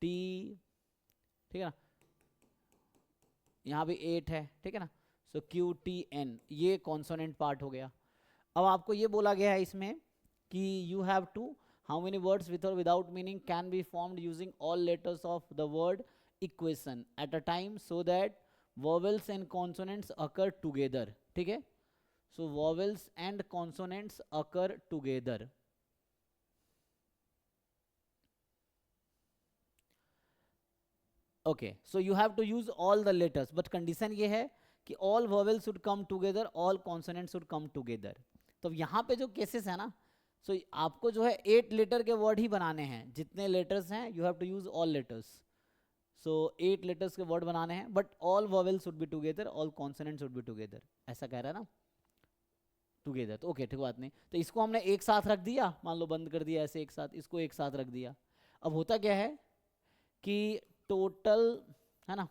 A: टी, ठीक है ना, यहाँ भी 8 है, ठीक है ना। सो क्यू टी एन, ये कॉन्सोनेंट पार्ट हो गया। अब आपको ये बोला गया है इसमें कि you have to, how many words with और without meaning can be formed using all letters of the word equation at a time so that vowels and consonants occur together. ठीक है, so vowels and consonants occur together. Okay, so you have to use all the letters, but condition ये है कि all vowels should come together, all consonants should come together. तो यहाँ पे जो cases है ना, सो आपको जो है 8 लेटर के वर्ड ही बनाने हैं, जितने लेटर्स हैं you have to use all letters. So 8 letters के वर्ड बनाने हैं, but all vowels should be together, all consonants should be together, ऐसा कह रहा है ना, टुगेदर। तो ओके, ठीक बात नहीं। तो इसको हमने एक साथ रख दिया, मान लो बंद कर दिया ऐसे एक साथ, इसको एक साथ रख दिया। अब होता क्या है कि टोटल है ना,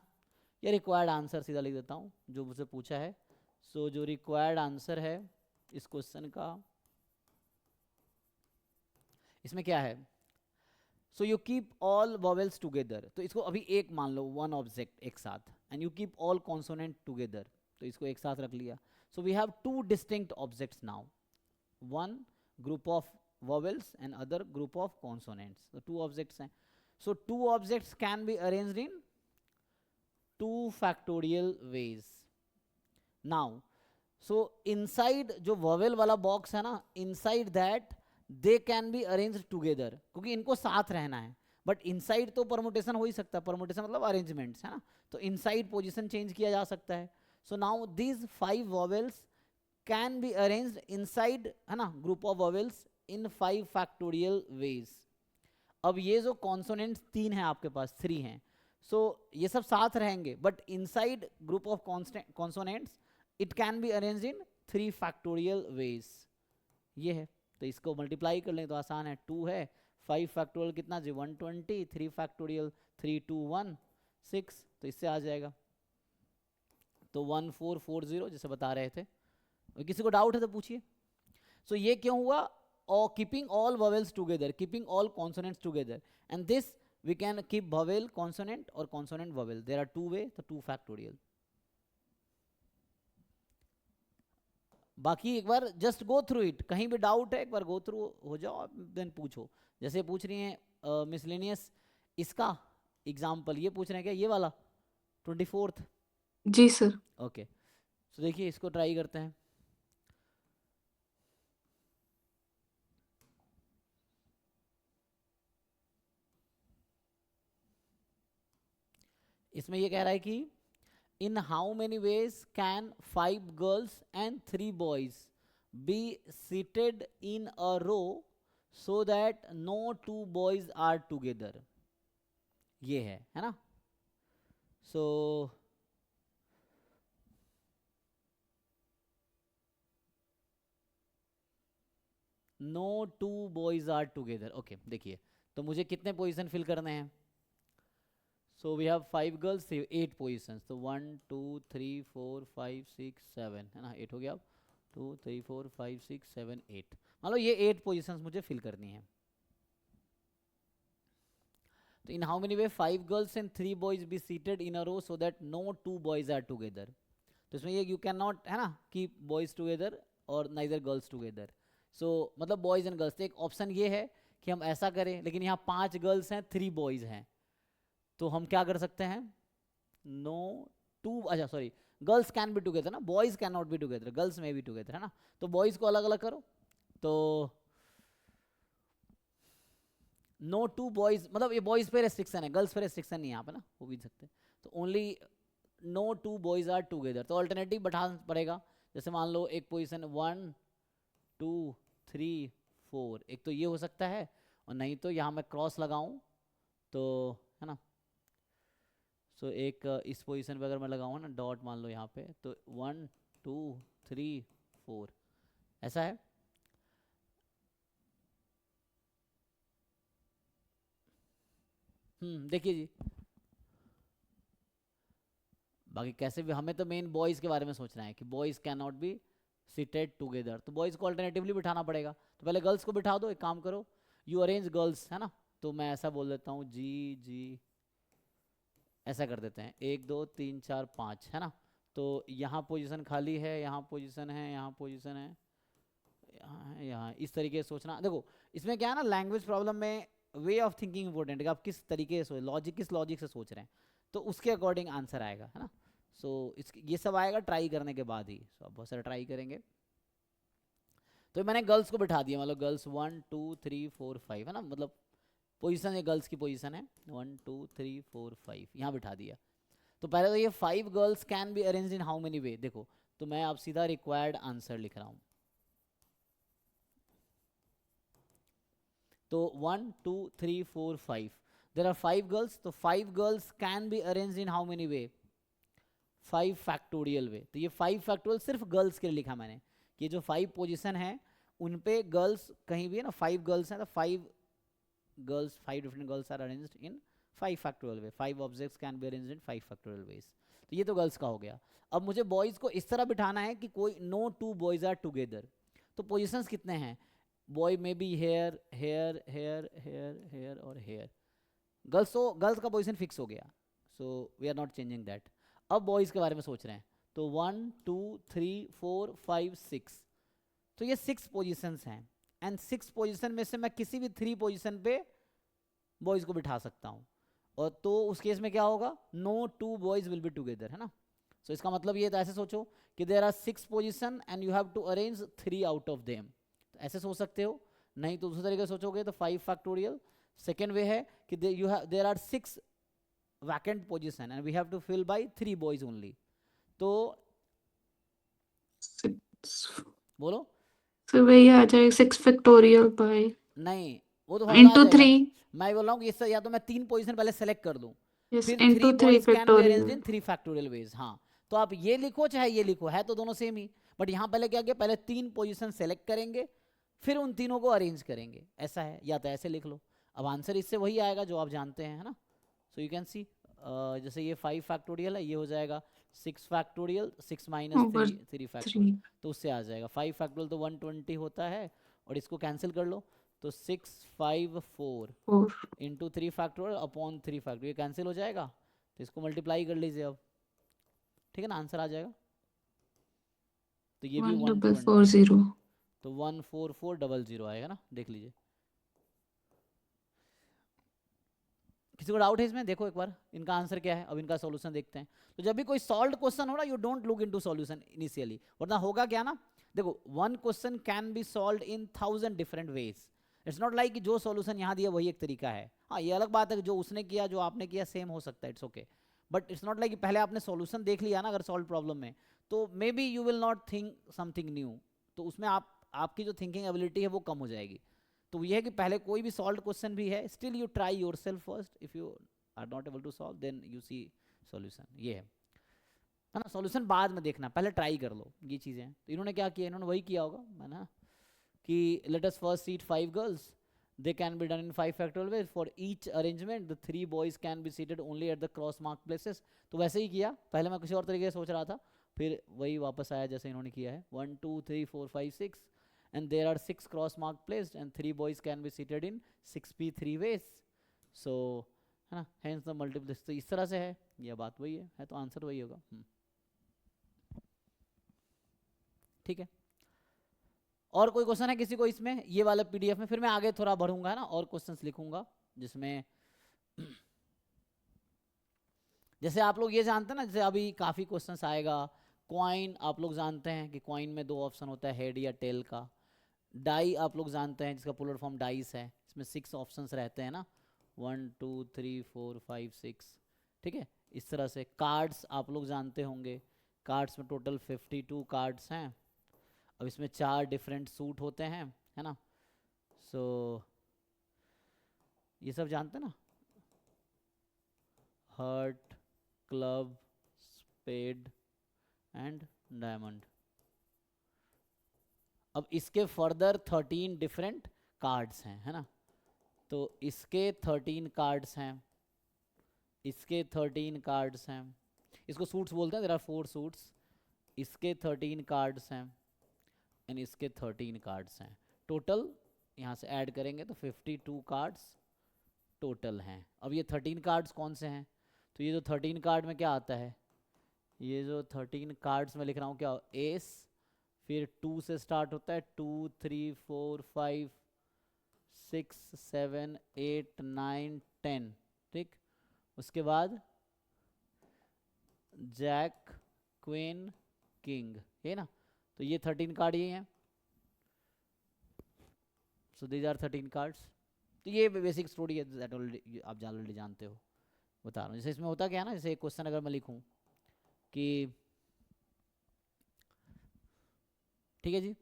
A: ये रिक्वायर्ड आंसर सीधा लिख देता हूँ जो मुझसे पूछा है। सो जो रिक्वायर्ड आंसर है इस क्वेश्चन का, इसमें क्या है? So you keep all vowels together, तो इसको अभी एक मान लो, वन ऑब्जेक्ट एक साथ, and you keep all consonant together, तो इसको एक साथ रख लिया। So we have 2 distinct objects now, one group of vowels and other group of consonants. तो 2 ऑब्जेक्ट्स हैं। So 2 objects can be arranged in 2 factorial ways. Now, so inside जो vowel वाला बॉक्स है ना, inside that they can be arranged together, क्योंकि इनको साथ रहना है। बट इनसाइड तो परमुटेशन हो ही सकता है, परमुटेशन मतलब अरेंजमेंट्स है ना, तो इनसाइड पोजीशन चेंज किया जा सकता है। So now these 5 vowels can be arranged inside है ना group of vowels in 5 factorial ways. अब ये जो कॉन्सोनेंट्स 3 हैं आपके पास, 3 हैं, सो ये सब साथ रहेंगे, but inside group of consonants it can be arranged in 3 factorial veg. ये है, तो इसको मल्टीप्लाई कर लें तो आसान है, 2 है, 5 फैक्टोरियल कितना जी 120, 3 फैक्टोरियल 3 2 1 6, तो इससे आ जाएगा तो 1440 जैसे बता रहे थे। किसी को डाउट है तो पूछिए। सो ये क्यों हुआ? और keeping all vowels together, keeping all consonants together, and this we can keep vowel consonant or consonant vowel, there are 2 way, तो 2 factorial। बाकी एक बार जस्ट गो थ्रू इट, कहीं भी डाउट है एक बार गो थ्रू हो जाओ, देन पूछो। जैसे पूछ रही हैं मिसलेनियस, इसका एग्जाम्पल ये पूछ रहे हैं क्या, ये वाला 24th?
D: जी सर।
A: ओके, सो देखिए इसको ट्राई करते हैं। इसमें ये कह रहा है कि in how many ways can 5 girls and 3 boys be seated in a row so that no 2 boys are together. ये है ना। So no 2 boys are together. Okay, देखिए तो मुझे कितने पोजीशन फिल करने हैं? So we have 5 girls, 8 positions. So 1 2 3 4 5 6 7 है ना, 8 हो गया। अब 2 3 4 5 6 7 8, मान लो ये 8 positions मुझे फिल करनी है। तो in how many way 5 girls and 3 boys be seated in a row so that no 2 boys are together। तो इसमें ये you cannot है ना keep boys together और neither girls together। So मतलब boys and girls, तो एक ऑप्शन ये है कि हम ऐसा करें, लेकिन यहाँ 5 गर्ल्स हैं 3 बॉयज हैं, तो हम क्या कर सकते हैं? नो 2, अच्छा sorry, girls can be together ना, boys can not be together, girls में बी टुगेदर है ना। तो बॉयज को अलग अलग करो, तो नो टू बॉयज, मतलब ये बॉयज पे रेस्ट्रिक्शन है, गर्ल्स पे रेस्ट्रिक्शन नहीं है यहाँ पे ना, वो भी सकते हैं। तो only no two boys are together, तो ऑल्टरनेटिव बैठाना पड़ेगा। जैसे मान लो एक पोजीशन 1 2 3 4, एक तो ये हो सकता है, और नहीं तो यहाँ मैं क्रॉस लगाऊं तो, है ना। सो एक इस पोजीशन पे अगर मैं लगाऊँ ना डॉट, मान लो यहाँ पे, तो 1 2 3 4 ऐसा है। देखिए जी, बाकी कैसे भी हमें तो मेन बॉयज के बारे में सोचना है कि boys can not be seated together, तो बॉयज को अल्टरनेटिवली बिठाना पड़ेगा। तो पहले गर्ल्स को बिठा दो, एक काम करो, यू अरेंज गर्ल्स, है ना। तो मैं ऐसा बोल देता हूँ जी जी, ऐसा कर देते हैं 1 2 3 4 5, है ना। तो यहाँ पोजीशन खाली है, यहाँ पोजीशन है, यहाँ पोजीशन है, यहाँ है, यहाँ, इस तरीके से सोचना। देखो इसमें क्या है ना, लैंग्वेज प्रॉब्लम में वे ऑफ थिंकिंग इंपॉर्टेंट है कि आप किस तरीके से सोच, लॉजिक किस लॉजिक से सोच रहे हैं, तो उसके अकॉर्डिंग आंसर आएगा, है ना। सो ये सब आएगा ट्राई करने के बाद ही। सो आप बहुत सारा ट्राई करेंगे। तो मैंने गर्ल्स को बिठा दिया, मतलब गर्ल्स 1 2 3 4 5, है ना, मतलब पोजीशन है, गर्ल्स की पोजीशन है 1 2 3 4 5, यहाँ बिठा दिया। तो पहले तो ये 5 girls can be arranged in how many वे, देखो तो मैं अब सीधा रिक्वायर्ड आंसर लिख रहा हूँ। तो 1 2 3 4 5, देयर आर 5 गर्ल्स, तो 5 girls can be arranged in how many way, 5 factorial way. तो ये 5 फैक्टोरियल सिर्फ गर्ल्स के लिए लिखा मैंने, कि जो 5 पोजीशन है उन पे गर्ल्स कहीं भी है ना, 5 गर्ल्स हैं तो 5 girls, 5 different girls are arranged in 5 factorial way, 5 objects can be arranged in 5 factorial ways. तो ये तो गर्ल्स का हो गया। अब मुझे बॉयज को इस तरह बिठाना है कि कोई no two boys are together. तो पोजीशंस कितने हैं, boy may be here here here here here और हेयर। गर्ल्स तो गर्ल्स का पोजीशन फिक्स हो गया, so we are not changing that. अब बॉयज के बारे में सोच रहे हैं, तो 1 2 3 4 5 6, तो ये 6 पोजीशंस हैं, एंड 6 पोजीशन में से मैं किसी भी 3 पोजीशन पे बॉयज को बिठा सकता हूँ। और तो उस केस में क्या होगा, no two boys will be together, है ना। सो इसका मतलब ये, तो ऐसे सोचो कि there are 6 position and you have to arrange 3 out of them, तो ऐसे सोच सकते हो। नहीं तो दूसरे तरीके से सोचोगे तो 5 फैक्टोरियल। सेकेंड वे है कि there are 6 vacant position and we have to fill by 3 boys only, तो बोलो।
D: फिर वही आ जाएगा 6 फैक्टोरियल बाय
A: नहीं वो तो होगा आ
D: इंटू
A: जाएगा,
D: 3,
A: मैं बोल रहा हूँ कि इससे या तो मैं 3 पोजीशन पहले सेलेक्ट कर दूं,
D: यस
A: फिर
D: into
A: 3
D: 3
A: boys can be arranged
D: factorial.
A: In 3 factorial veg. हाँ तो आप ये लिखो चाहे ये लिखो, है तो दोनों सेम ही, बट यहाँ पहले क्या किया, पहले 3 पोजीशन सेलेक्ट करेंगे फिर उन तीनों को अरेंज करेंगे, ऐसा है। या तो ऐसे लिख लो, अब आंसर इससे वही आएगा जो आप जानते हैं, है ना। सो यू कैन सी, जैसे ये 5 फैक्टोरियल है, ये हो जाएगा 6 फैक्टोरियल, 6 माइनस 3 फैक्टोरियल, तो उससे आ जाएगा 5 फैक्टोरियल तो 120 होता है, और इसको कैंसिल कर लो तो 6 5 4 इंटू 3 फैक्टोरियल अपॉन 3 फैक्टोरियल, ये कैंसिल हो जाएगा, तो इसको मल्टीप्लाई कर लीजिए अब, ठीक है ना, आंसर आ जाएगा। तो ये भी
D: 1440,
A: तो 14400 आएगा ना, देख लीजिए। किसी को डाउट है इसमें, देखो एक बार इनका आंसर क्या है, अब इनका सॉल्यूशन देखते हैं। तो जब भी कोई सॉल्व्ड क्वेश्चन हो ना, you don't look into solution initially, वरना होगा क्या ना, देखो one question can be solved in 1000 different ways. It's not like कि जो सॉल्यूशन यहाँ दिया वही एक तरीका है। हाँ ये अलग बात है कि जो उसने किया जो आपने किया सेम हो सकता है, it's okay, but it's not like कि पहले आपने सॉल्यूशन देख लिया ना अगर सॉल्व प्रॉब्लम में, तो मे be you will not think something new, तो उसमें आपकी जो थिंकिंग एबिलिटी है वो कम हो जाएगी। तो ये है कि पहले कोई भी सॉल्व क्वेश्चन भी है, still you try yourself first, if you are not able to solve then you see solution, ये है ना। सॉल्यूशन बाद में देखना, पहले ट्राई कर लो, ये चीज़ें हैं। तो इन्होंने क्या किया, इन्होंने वही किया होगा है ना, कि let us first seat 5 girls, they can be done in 5 factorial ways. For each arrangement the 3 boys can be seated only at the cross mark places. तो वैसे ही किया, पहले मैं किसी और तरीके से सोच रहा था, फिर वही वापस आया जैसे इन्होंने किया है, 1 2 3 4 5 6 and there are 6 cross mark placed and 3 boys can be seated in 6p3 ways. So है ना, hence the multiplicity, तो इस तरह से है, यह बात वही है तो आंसर वही होगा। ठीक है, और कोई क्वेश्चन है किसी को इसमें, ये वाला पीडीएफ में, फिर मैं आगे थोड़ा बढ़ूंगा है ना, और क्वेश्चंस लिखूंगा जिसमें जैसे आप लोग ये जानते हैं ना, जैसे अभी काफ़ी क्वेश्चंस आएगा, कॉइन आप लोग जानते हैं कि कॉइन में 2 ऑप्शन होता है, हेड या टेल का। डाई आप लोग जानते हैं जिसका पोलर फॉर्म डाइस है, इसमें 6 ऑप्शंस रहते हैं ना, 1 2 3 4 5 6, ठीक है। इस तरह से कार्ड्स आप लोग जानते होंगे, कार्ड्स में टोटल 52 कार्ड्स हैं। अब इसमें 4 डिफरेंट सूट होते हैं, है ना। सो ये सब जानते हैं ना, heart, club, spade and diamond. अब इसके फर्दर 13 डिफरेंट कार्ड्स हैं, है ना। तो इसके 13 कार्ड्स हैं, इसके 13 कार्ड्स हैं, इसको सूट्स बोलते हैं, देयर आर 4 सूट्स। इसके 13 कार्ड्स हैं एंड इसके 13 कार्ड्स हैं। टोटल यहाँ से ऐड करेंगे तो 52 कार्ड्स टोटल हैं। अब ये 13 कार्ड्स कौन से हैं, तो ये जो 13 कार्ड में क्या आता है, ये जो 13 कार्ड्स में लिख रहा हूँ क्या, एस, फिर 2 से स्टार्ट होता है, 2 3 4 5 6 7 8 9 10, ठीक। उसके बाद जैक, क्वीन, किंग, ये ना। तो ये 13 कार्ड ये हैं। So these are 13 cards. तो ये बेसिक स्टोरी है, दैट ऑलरेडी आप ऑलरेडी जानते हो, बता रहा हूँ। जैसे इसमें होता क्या है ना, जैसे एक क्वेश्चन अगर मैं लिखूं कि, ठीक है जी,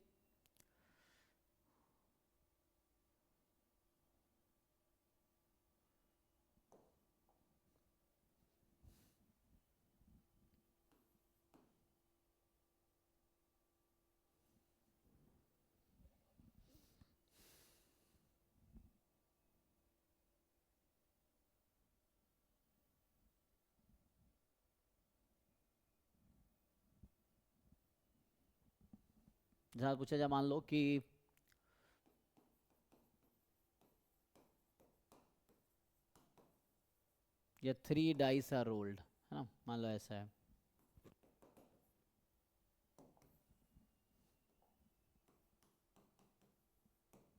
A: जहाँ पूछा जाए, मान लो कि ये 3 डाइस आर रोल्ड, है ना, मान लो ऐसा है।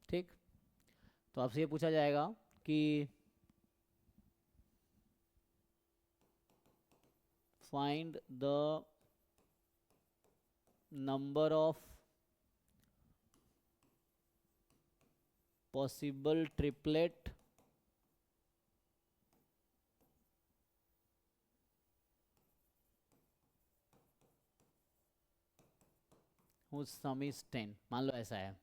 A: ठीक, तो आपसे ये पूछा जाएगा कि find the number of possible triplet whose sum is 10, मान लो ऐसा है।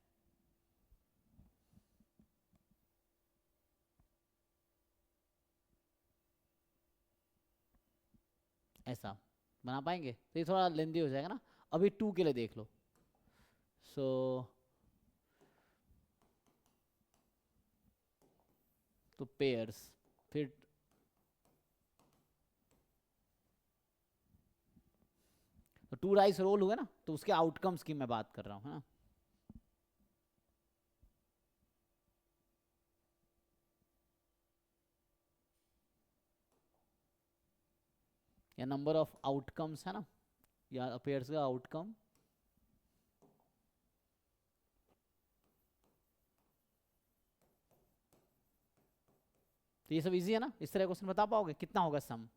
A: ऐसा बना पाएंगे तो ये थोड़ा लेंदी हो जाएगा ना। अभी 2 के लिए देख लो। सो तो पेयर्स, फिर तो 2 डाइस रोल हुए ना, तो उसके आउटकम्स की मैं बात कर रहा हूँ, है ना। या नंबर ऑफ आउटकम्स है ना, या अपेयर्स का आउटकम, तो ये सब इजी है ना। इस तरह क्वेश्चन बता पाओगे कितना होगा सम,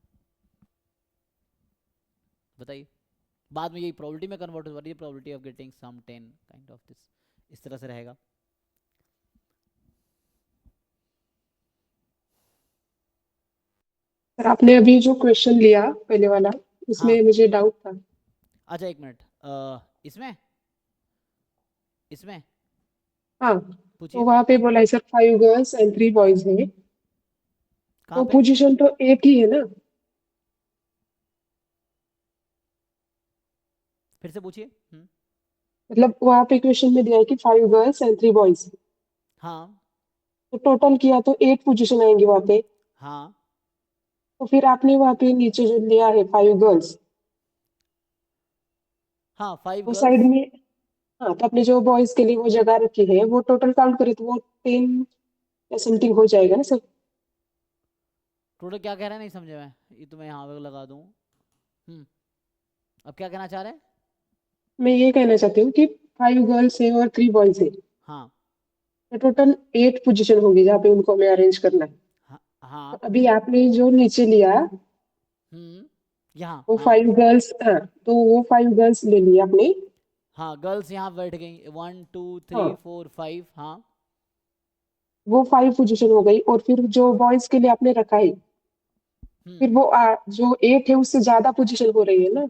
A: बताइए। बाद में यही प्रोबेबिलिटी में कन्वर्ट हो रही है, probability of getting some 10 kind of this, इस तरह से रहेगा।
F: सर आपने अभी जो क्वेश्चन लिया पहले वाला, उसमें
A: हाँ।
F: मुझे डाउट था।
A: अच्छा एक मिनट, इसमें इसमें
F: हाँ,
A: पूछिए
F: तो वहाँ पे बोला है सर 5 गर्ल्स एंड 3 बॉयज है,
A: कहाँ
F: तो
A: पे।
F: पोजीशन तो एक ही है ना।
A: फिर से पूछिए।
F: मतलब वहाँ पे क्वेश्चन में दिया है कि 5 गर्ल्स एंड 3 बॉयज,
A: हाँ
F: तो टोटल किया तो 8 पोजीशन आएंगे वहाँ पे।
A: हाँ
F: तो फिर आपने वहाँ पे नीचे जो लिया है 5 गर्ल्स,
A: हाँ 5
F: वो
A: गर्ल्स।
F: साइड में, हाँ, तो आपने जो बॉयज के लिए वो जगह रखी है वो टोटल काउंट करे तो वो 10 या समथिंग हो जाएगा ना सर।
A: टोटल क्या कह रहे हैं, नहीं समझे मैं, ये तो मैं यहाँ पे लगा दूँ। अब क्या कहना चाह रहे हैं।
F: मैं ये कहना चाहती हूँ कि 5 गर्ल्स है और 3 बॉयज है,
A: हाँ
F: तो टोटल 8 पोजीशन होंगी जहाँ पे उनको हमें अरेंज करना है।
A: हाँ
F: तो
A: हाँ।
F: अभी आपने जो नीचे लिया
A: यहाँ
F: वो
A: हाँ
F: 5 गर्ल्स, हाँ, तो वो 5 गर्ल्स ले लिया आपने।
A: हाँ गर्ल्स यहाँ बैठ गई, 1 2 3
F: हाँ,
A: 4 5। हाँ
F: वो 5 पोजीशन हो गई, और फिर जो बॉयज के लिए आपने रखा है, फिर वो जो 8 है उससे ज्यादा पोजीशन हो रही है ना।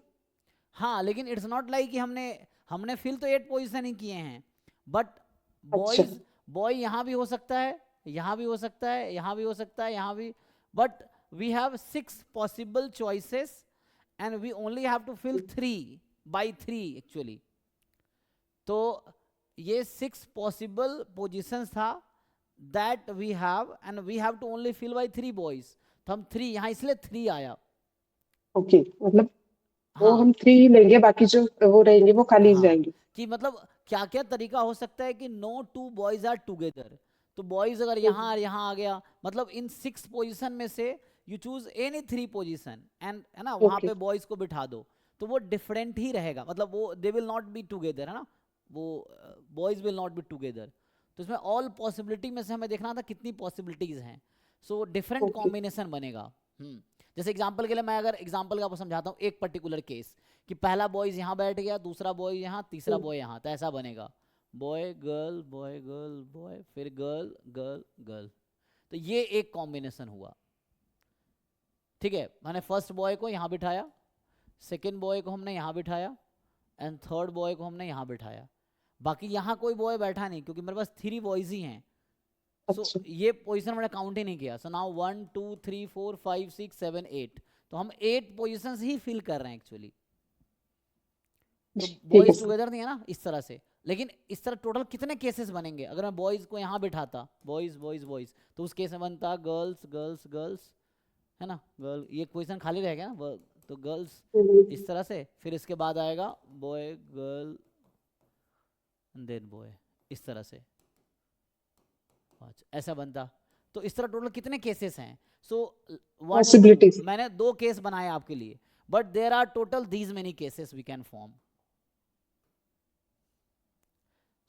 A: हाँ, लेकिन इट्स नॉट लाइक कि हमने हमने फिल तो 8 पोजीशन ही किए हैं, बट
F: अच्छा।
A: बॉय यहाँ भी हो सकता है, यहाँ भी हो सकता है, यहाँ भी हो सकता है, यहाँ भी, but we have 6 possible choices and we only have to fill 3 by 3 actually. तो ये 6 पॉसिबल पोजीशंस था that we have, and we have to only fill by 3 boys. तो हम 3 यहाँ इसलिए 3 आया।
F: ओके, मतलब वो
A: हाँ
F: हम 3 ही लेंगे, बाकी जो वो रहेंगे वो खाली
A: हाँ,
F: जाएंगे।
A: कि मतलब क्या क्या तरीका हो सकता है कि नो 2 बॉयज आर टुगेदर। तो बॉयज अगर यहाँ और यहाँ आ गया, मतलब इन 6 पोजीशन में से you choose any 3 position and, है ना, वहां
F: ओके।
A: पे बॉयज को बिठा दो, तो वो डिफरेंट ही रहेगा, मतलब वो they will not be together, है ना, वो boys will not be together. तो इसमें ऑल पॉसिबिलिटी में से हमें देखना था कितनी पॉसिबिलिटीज हैं, सो डिफरेंट
F: ओके।
A: कॉम्बिनेशन बनेगा। जैसे एग्जांपल के लिए मैं अगर एग्जांपल का आपको समझाता हूँ, एक पर्टिकुलर केस कि पहला बॉयज यहाँ बैठ गया, दूसरा बॉय यहाँ, तीसरा बॉय यहाँ, तो ऐसा बनेगा boy girl boy girl boy, फिर गर्ल गर्ल गर्ल। तो ये एक कॉम्बिनेशन हुआ, ठीक है। मैंने फर्स्ट बॉय को यहाँ बिठाया, सेकेंड बॉय को हमने यहाँ बिठाया, एंड थर्ड बॉय को हमने यहाँ बिठाया। बाकी यहाँ कोई बॉय बैठा नहीं क्योंकि मेरे पास 3 बॉयज ही हैं। सो
F: अच्छा।
A: ये पोजीशन मैंने काउंट ही नहीं किया। सो नाउ 1 2 3 4 5 6 7 8, तो हम 8 पोजीशंस ही फिल कर रहे हैं एक्चुअली। तो
F: ठीक है
A: बॉयज
F: सर।
A: टुगेदर नहीं है ना इस तरह से। लेकिन इस तरह टोटल कितने केसेस बनेंगे अगर मैं बॉयज को यहाँ बिठाता, बॉयज बॉयज बॉयज, तो उस केस में बनता गर्ल्स गर्ल्स गर्ल्स, है ना, गर्ल, ये पोजीशन खाली रहेगा ना, तो गर्ल्स इस तरह से, फिर इसके बाद आएगा बॉय गर्ल देन बॉय, इस तरह से। अच्छा, ऐसा बनता। तो इस तरह टोटल कितने केसेस हैं? सो
F: Possibilities.
A: मैंने 2 केस बनाए आपके लिए, but there are total these many cases we can form.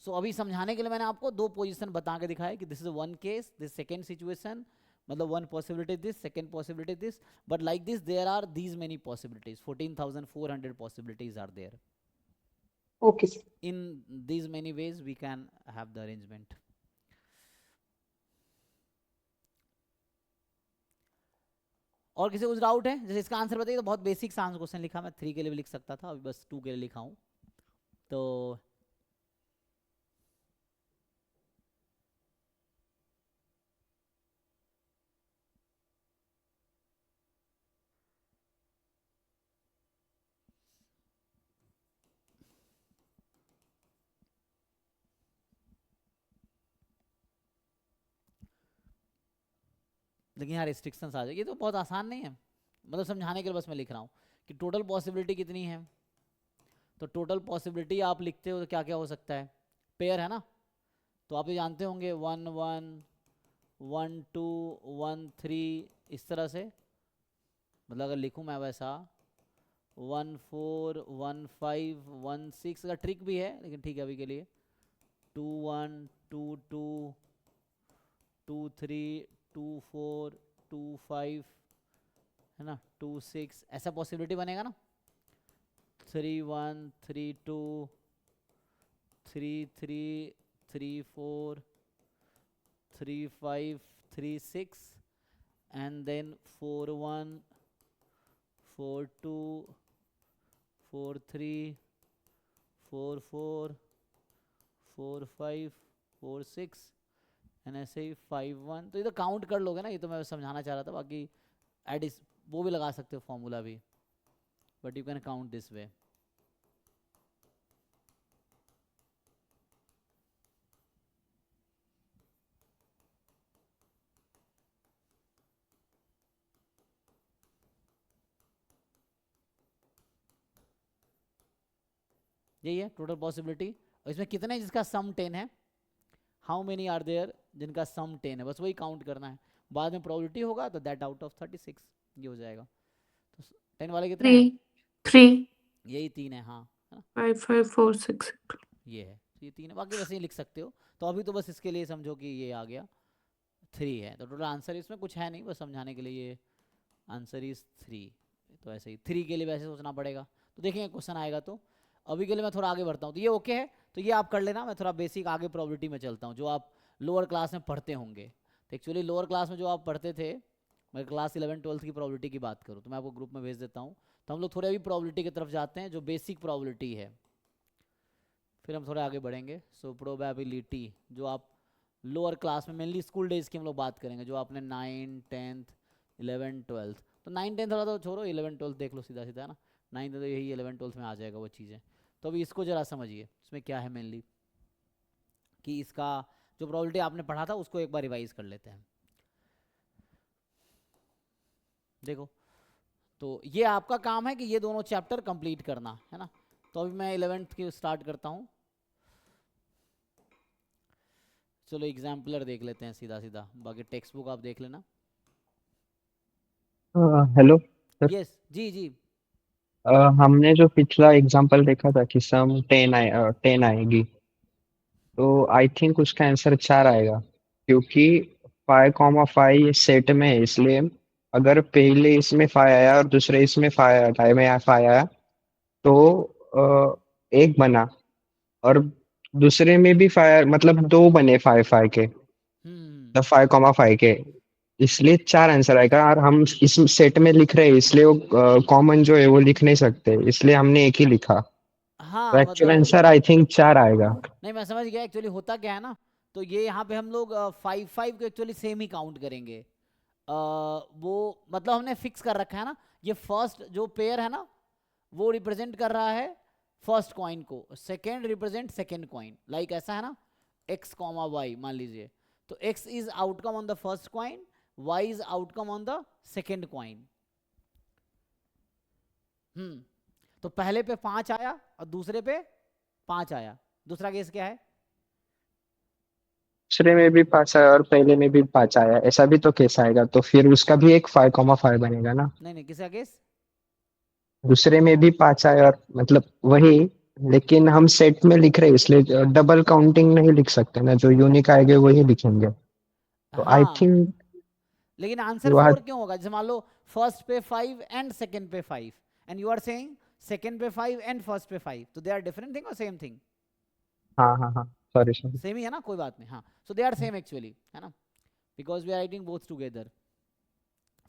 A: So अभी समझाने के लिए मैंने आपको 2 पोजीशन बता के दिखाया कि this is 1 case, this second situation, मतलब 1 possibility this, second possibility this, but like this there are these many possibilities, 14,400 possibilities are there.
F: Okay sir.
A: In these many ways we can have the arrangement. और किसी कुछ doubt है? जैसे इसका answer बताइए। तो बहुत बेसिक सा क्वेश्चन लिखा, मैं 3 के लिए भी लिख सकता था, अभी बस 2 के लिए लिखा हूँ। तो लेकिन यहाँ रिस्ट्रिक्शंस आ जाएगी, ये तो बहुत आसान नहीं है, मतलब समझाने के लिए बस मैं लिख रहा हूँ कि टोटल पॉसिबिलिटी कितनी है। तो टोटल पॉसिबिलिटी आप लिखते हो तो क्या क्या हो सकता है, पेयर है ना, तो आप ये जानते होंगे 1 1 1 2 1 3, इस तरह से। मतलब अगर लिखूँ मैं वैसा 1 4 1 5 1 6 का ट्रिक भी है, लेकिन ठीक है अभी के लिए 2 1 2 2 2 3 2 4 2 5, है ना, 2 6, ऐसा पॉसिबिलिटी बनेगा ना। 3 1 3 2 3 3 3 4 3 5 3 6, and then 4 1 4 2 4 3 4 4 4 5 4 6, एंड ऐसे ही 5 1। तो ये तो काउंट कर लोगे ना, ये तो मैं समझाना चाह रहा था। बाकी एडिस वो भी लगा सकते हो फॉर्मूला भी, but you can count this way. यही है टोटल पॉसिबिलिटी। और इसमें कितने जिसका सम 10 है, हाउ मेनी आर देयर जिनका सम 10 है, बस वही काउंट करना है। बाद में प्रोबेबिलिटी होगा तो दैट आउट ऑफ 36 ये हो जाएगा। तो 10 वाले कितने हैं?
D: 3
A: यही 3 है, हाँ, है ना,
D: 5 5 4 6
A: ये है, तो ये 3 है। बाकी वैसे ही लिख सकते हो। तो अभी तो बस इसके लिए समझो कि ये आ गया 3 है, तो टोटल आंसर इसमें कुछ है नहीं, बस समझाने के लिए ये आंसर इज 3। तो ऐसे ही 3 के लिए वैसे सोचना पड़ेगा, तो देखेंगे क्वेश्चन आएगा। तो अभी के लिए मैं थोड़ा आगे बढ़ता हूँ, तो ये ओके है, तो ये आप कर लेना। मैं थोड़ा बेसिक आगे प्रोबेबिलिटी में चलता हूँ, जो आप लोअर क्लास में पढ़ते होंगे। तो एक्चुअली लोअर क्लास में जो आप पढ़ते थे, मैं क्लास 11-12 की प्रोबेबिलिटी की बात करूँ तो मैं आपको ग्रुप में भेज देता हूँ। तो हम लोग थोड़े अभी प्रोबेबिलिटी की तरफ जाते हैं जो बेसिक प्रोबेबिलिटी है, फिर हम थोड़े आगे बढ़ेंगे। सो प्रोबेबिलिटी जो आप लोअर क्लास में, मेनली स्कूल डेज की हम लोग बात करेंगे, जो आपने 9, 10th, 11, 12th, तो 9, 10th वाला तो छोड़ो, 11, 12th देख लो सीधा सीधा है ना। 9th तो यही 11, 12th में आ जाएगा वो चीज़ें। तो अभी इसको जरा समझिए, इसमें क्या है मेनली, कि इसका जो प्रोबेबिलिटी आपने पढ़ा था उसको एक बार रिवाइज कर लेते हैं। देखो, तो ये आपका काम है कि ये दोनों चैप्टर कंप्लीट करना है ना। तो अभी मैं 11th की स्टार्ट करता हूँ। चलो एग्जाम्पलर देख लेते हैं सीधा सीधा, बाकी टेक्स्ट बुक आप देख लेना।
G: Hello sir.
A: यस जी जी।
G: हमने जो पिछला एग्जांपल देखा था कि सम 10 आएगी, तो आई थिंक उसका आंसर 4 आएगा, क्योंकि 5,5 ये सेट में है। इसलिए अगर पहले इसमें 5 आया और दूसरे इसमें 5 आया तो एक बना, और दूसरे में भी 5, मतलब दो बने 5 के, मतलब 5,5 के। इसलिए 4 आंसर आएगा। और हम इस सेट में लिख रहे हैं, इसलिए वो कॉमन जो है वो लिख नहीं सकते, इसलिए हमने एक ही लिखा। तो
A: हाँ
G: एक्चुअल
A: मतलब
G: आंसर आई थिंक 4 आएगा।
A: नहीं, मैं समझ गया। एक्चुअली होता क्या है ना, तो ये यहाँ पे हम लोग 5-5 को एक्चुअली सेम ही काउंट करेंगे। वो मतलब हमने फिक्स कर रखा है ना, ये फर्स्ट जो पेयर है ना वो रिप्रेजेंट कर रहा है फर्स्ट कॉइन को, second represent second coin, like ऐसा है ना, x, y मान लीजिए। तो x is outcome on the first coin, y is outcome on the second coin. तो पहले पे 5 आया और दूसरे पे 5 आया। दूसरा केस क्या है?
G: दूसरे में भी 5 आया और पहले में भी 5 आया, ऐसा भी तो केस आएगा, तो फिर उसका भी एक 5,5 बनेगा ना।
A: नहीं नहीं, किसका केस?
G: दूसरे में भी 5 आया और मतलब वही, लेकिन हम सेट में लिख रहे हैं, इसलिए डबल काउंटिंग नहीं लिख सकते ना, जो यूनिक आएंगे वही लिखेंगे। तो आई
A: हाँ,
G: थिंक
A: लेकिन आंसर
G: वह
A: 4 क्यों होगा? जैसे मान लो फर्स्ट पे 5 एंड सेकंड पे 5, and you are saying second पे 5 एंड फर्स्ट पे 5, तो they are different thing or same thing?
G: हाँ हाँ हाँ, सॉरी सॉरी।
A: सेम ही है ना, कोई बात नहीं। हाँ, so they are same actually, है ना, because we are writing both together,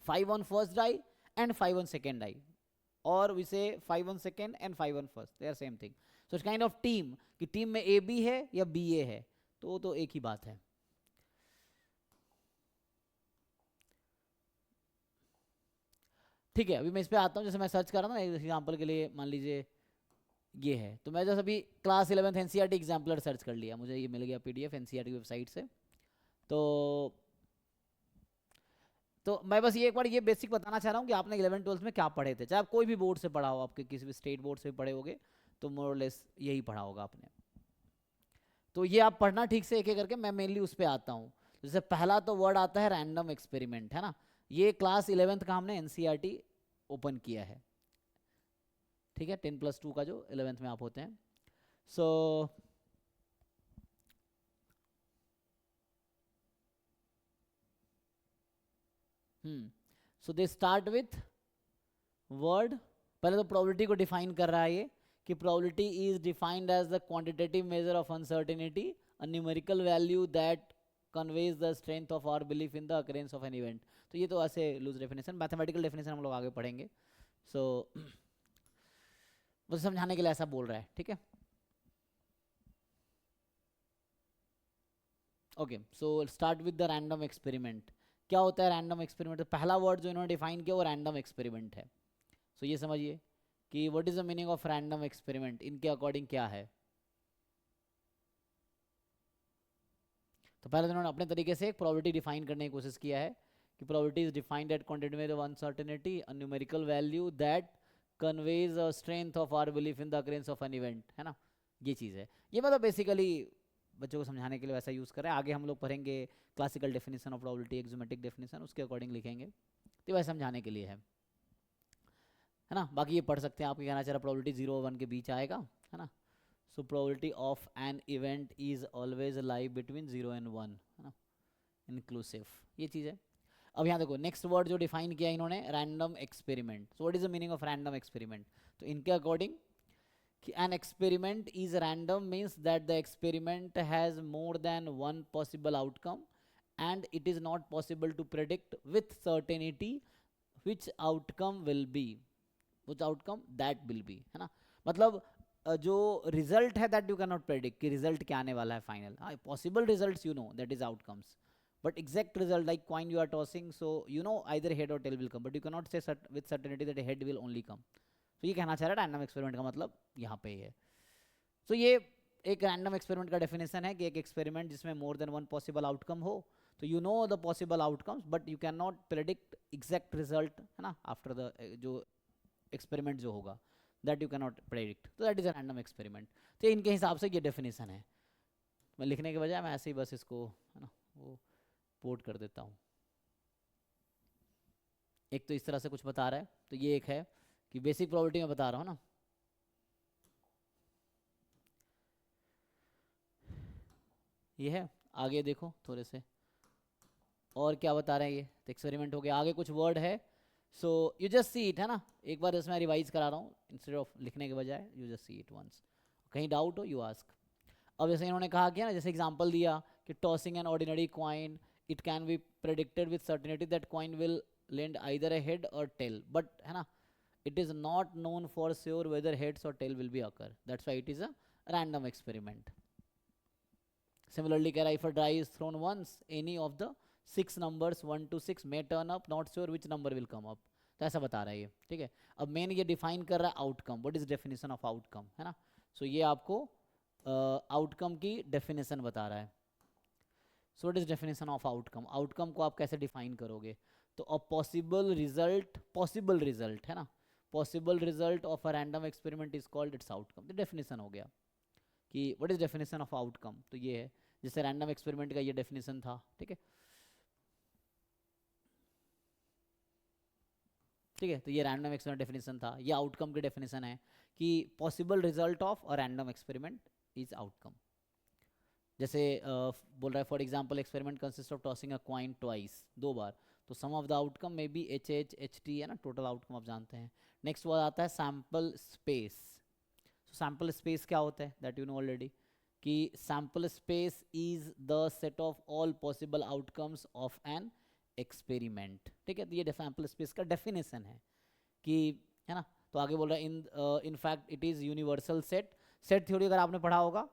A: 5 on first die and 5 on second die, or we say 5 on second and 5 on first, they are same thing. So it's kind of team, कि team में A B है या B ए है, तो एक ही बात है। ठीक है, अभी मैं इस पे आता हूँ। जैसे मैं सर्च कर रहा था ना एग्जाम्पल के लिए, मान लीजिए ये है, तो मैं जैसे अभी class 11th NCERT exemplar search कर लिया, मुझे ये मिल गया पीडीएफ एनसीईआरटी वेबसाइट से। तो मैं बस ये एक बार ये बेसिक बताना चाह रहा हूँ कि आपने 11th-12th में क्या पढ़े थे, चाहे आप कोई भी बोर्ड से पढ़ा हो, आपके किसी भी स्टेट बोर्ड से भी पढ़े होगे, तो मोर और लेस यही पढ़ा होगा आपने। तो ये आप पढ़ना ठीक से एक एक करके, मैं मेनली उस पर आता हूँ। जैसे पहला तो वर्ड आता है रैंडम एक्सपेरिमेंट, है ना। ये क्लास 11th का हमने एनसीईआरटी ओपन किया है, ठीक है, 10+2 का जो 11th में आप होते हैं। सो सो दे स्टार्ट विथ वर्ड, पहले तो प्रोबेबिलिटी को डिफाइन कर रहा है ये, कि probability is defined as the quantitative measure of uncertainty, a numerical value that conveys the strength of our belief in the occurrence of an event. तो ये तो ऐसे लूज डेफिनेशन, मैथमेटिकल डेफिनेशन हम लोग आगे पढ़ेंगे। सो मुझे समझाने के लिए ऐसा बोल रहा है, ठीक है। Okay, so start with the random experiment. क्या होता है रैंडम एक्सपेरिमेंट? तो पहला वर्ड जो इन्होंने डिफाइन किया वो रैंडम एक्सपेरिमेंट है। सो ये समझिए कि what is the meaning of random experiment, इनके अकॉर्डिंग क्या है। तो पहले तो उन्होंने अपने तरीके से एक प्रोबेबिलिटी डिफाइन करने की कोशिश किया है कि probability is defined at quantitative uncertainty, a numerical value that conveys a strength of our belief in the occurrence of an event, है ना। ये चीज़ है, ये मतलब बेसिकली बच्चों को समझाने के लिए वैसा यूज़ कर रहे हैं। आगे हम लोग पढ़ेंगे classical definition of probability, axiomatic definition, उसके अकॉर्डिंग लिखेंगे, तो वैसे समझाने के लिए है ना। बाकी ये पढ़ सकते हैं, आपके कहना चाह रहा प्रोबेबिलिटी 0 और 1 के बीच आएगा, है ना। So probability of an event is always lie between 0 and 1, है ना, इंक्लूसिव, ये चीज़ है। अब यहाँ देखो नेक्स्ट वर्ड जो डिफाइन किया इन्होंने, random experiment. So what is the meaning of random experiment? तो इनके अकॉर्डिंग कि an experiment is random means that the experiment has more than one possible outcome and it is not possible to predict with certainty which outcome will be, which outcome that will be, है ना. मतलब जो result है that you can not predict कि result क्या आने वाला है फाइनल. हाँ, possible results you know that is outcomes, but exact result like coin you are tossing, so you know either head or tail will come, but you cannot say with certainty that a head will only come. तो ये कहना चाह रहा है random experiment का मतलब यहाँ पे है. तो ये एक रैंडम एक्सपेरिमेंट का डेफिनेशन है कि एक एक्सपेरिमेंट जिसमें more than one possible outcome हो, तो you know the possible outcomes but you can not predict exact result, है ना, आफ्टर द जो एक्सपेरिमेंट जो होगा that you can not predict, तो that is a random experiment. तो इनके हिसाब से ये डेफिनेशन है. मैं लिखने के बजाय मैं ऐसे ही बस इसको, है ना, वो पोर्ट कर देता हूँ. एक तो इस तरह से कुछ बता रहा है, तो ये एक है कि बेसिक प्रोबेबिलिटी में बता रहा हूँ ना. ये है. आगे देखो थोड़े से और क्या बता रहे हैं ये. तो एक्सपेरिमेंट हो गया. आगे कुछ वर्ड है, so you just see it, है ना. एक बार इसमें रिवाइज करा रहा हूँ इंस्टेड ऑफ लिखने के बजाय, you just see it once. कहीं डाउट हो यू आस्क. अब जैसे इन्होंने कहा कि ना, जैसे एग्जांपल दिया कि tossing an ordinary coin, it can be predicted with certainty that coin will land either a head or tail, but, है ना, it is not known for sure whether heads or tail will be occur. That's why it is a random experiment. Similarly, if a die is thrown once, any of the 6 numbers 1 to 6 may turn up, not sure which number will come up. तो ऐसा बता रहा है ये, ठीक है. अब main ये डिफाइन कर रहा है outcome. What is definition of outcome, है ना. सो ये आपको आउटकम की डेफिनेशन बता रहा है. सो what is definition of outcome. Outcome को आप कैसे डिफाइन करोगे. तो अ पॉसिबल रिजल्ट, है ना, possible result of a random experiment is called its outcome. तो डेफिनेशन हो गया कि what is definition of outcome. तो ये है, जैसे रैंडम एक्सपेरिमेंट का ये डेफिनेशन था, ठीक है. ठीक है, तो ये रैंडम एक्सपेरिमेंट डेफिनेशन था. ये आउटकम की डेफिनेशन है कि possible result of a random experiment is outcome. जैसे बोल रहा है for example experiment consist of tossing a coin twice, 2 बार, तो some of the outcome may be H H H T, है ना, टोटल आउटकम आप जानते हैं. नेक्स्ट वर्ड आता है सैम्पल स्पेस. सैम्पल स्पेस क्या होता है दैट यू नो ऑलरेडी, कि sample space is the set of all possible outcomes of an experiment. ठीक है, तो ये सैम्पल स्पेस का डेफिनेशन है कि, है ना. तो आगे बोल रहा है इन fact it is universal set. Set theory अगर आपने पढ़ा होगा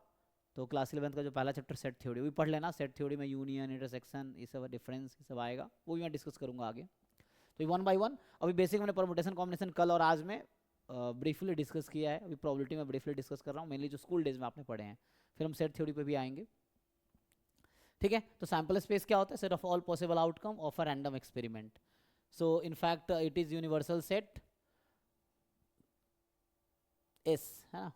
A: तो क्लास 11th का जो पहला चैप्टर सेट थ्योरी, वो भी पढ़ लेना. सेट थ्योरी में यूनियन, इंटरसेक्शन, ये सब डिफरेंस, ये सब आएगा, वो भी मैं डिस्कस करूंगा आगे. तो वन बाय वन. अभी बेसिक मैंने परमुटेशन कॉम्बिनेशन कल और आज में ब्रीफली डिस्कस किया है. अभी प्रोबेबिलिटी में ब्रीफली डिस्कस कर रहा हूँ, मेनली जो स्कूल डेज में आपने पढ़े हैं. फिर हम सेट थ्योरी पे भी आएंगे, ठीक है. तो सैम्पल स्पेस क्या होता है, set of all possible outcome of a random experiment. So in fact it is universal set S, है ना,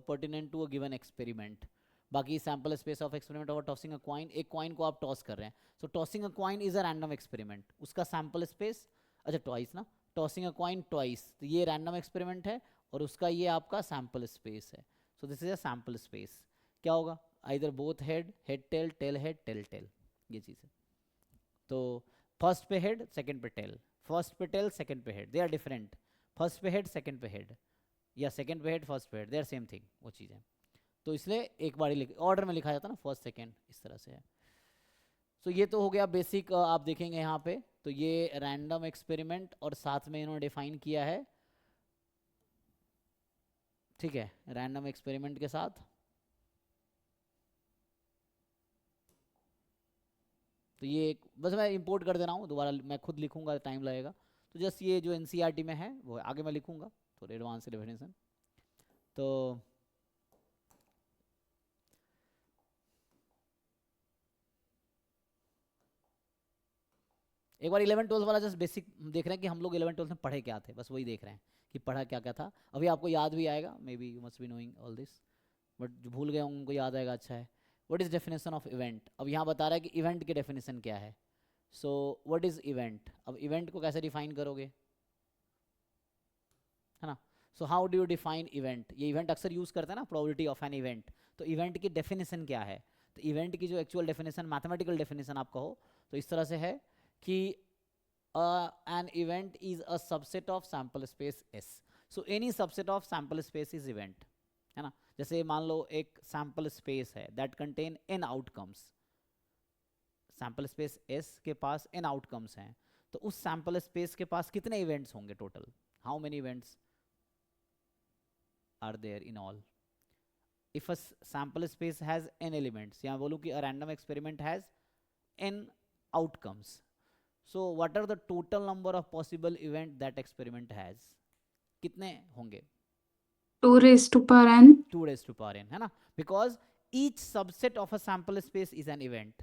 A: pertinent to a given experiment. बाकी sample space of experiment of tossing a coin, एक coin को आप toss कर रहे हैं. So tossing a coin is a random experiment. उसका सैम्पल स्पेस, अच्छा ट्वाइस ना, टॉसिंग अ कॉइन ट्वाइस, तो ये रैंडम एक्सपेरिमेंट है और उसका ये आपका सैम्पल स्पेस है. So this is a sample space. क्या होगा, either both head, head tail, tail head, tail tail, ये चीज़ है. तो फर्स्ट पे हेड, सेकंड पे टेल, फर्स्ट पे टेल, सेकंड पे head, they are different. First पे हेड, सेकंड पे हेड, या सेकंड पे हेड, फर्स्ट पे head, they are same thing, वो चीज़ है. तो इसलिए एक बार ही ऑर्डर में लिखा जाता है ना, फर्स्ट सेकंड, इस तरह से है. सो ये तो हो गया बेसिक. आप देखेंगे यहाँ पे, तो ये रैंडम एक्सपेरिमेंट और साथ में इन्होंने डिफाइन किया है, ठीक है, रैंडम एक्सपेरिमेंट के साथ. तो ये एक बस मैं इंपोर्ट कर दे रहा हूँ, दोबारा मैं खुद लिखूंगा, टाइम लगेगा. तो जस्ट ये जो एनसीईआरटी में है वो आगे मैं लिखूंगा, थोड़े एडवांस डेफिनेशन. तो एक बार 11-12 वाला जस्ट बेसिक देख रहे हैं कि हम लोग 11-12 में पढ़े क्या थे, बस वही देख रहे हैं कि पढ़ा क्या क्या था. अभी आपको याद भी आएगा, मे be you must be knowing all this, but जो भूल गए होंगे उनको याद आएगा. अच्छा है. What is definition of event. अब यहाँ बता रहा है कि इवेंट की डेफिनेशन क्या है. सो व्हाट इज इवेंट. अब इवेंट को कैसे डिफाइन करोगे, है ना. So how do you define event. ये इवेंट अक्सर यूज करते हैं ना, प्रोबेबिलिटी ऑफ एन इवेंट. तो इवेंट की डेफिनेशन क्या है. तो इवेंट की जो एक्चुअल डेफिनेशन, मैथमेटिकल डेफिनेशन आप कहो तो इस तरह से है कि an event is a subset of sample space S. So any subset of sample space is event. है ना। जैसे मान लो एक सैंपल स्पेस है that contain n outcomes, sample space S के पास n आउटकम्स हैं, तो उस सैंपल स्पेस के पास कितने इवेंट्स होंगे total, how many events are there in all. If a sample space has n elements, यहाँ बोलूँ कि a random experiment has n outcomes, so what are the total number of possible event that experiment has, कितने होंगे
D: 2 raised to power n.
A: 2 raised to power n, है ना, because each subset of a sample space is an event.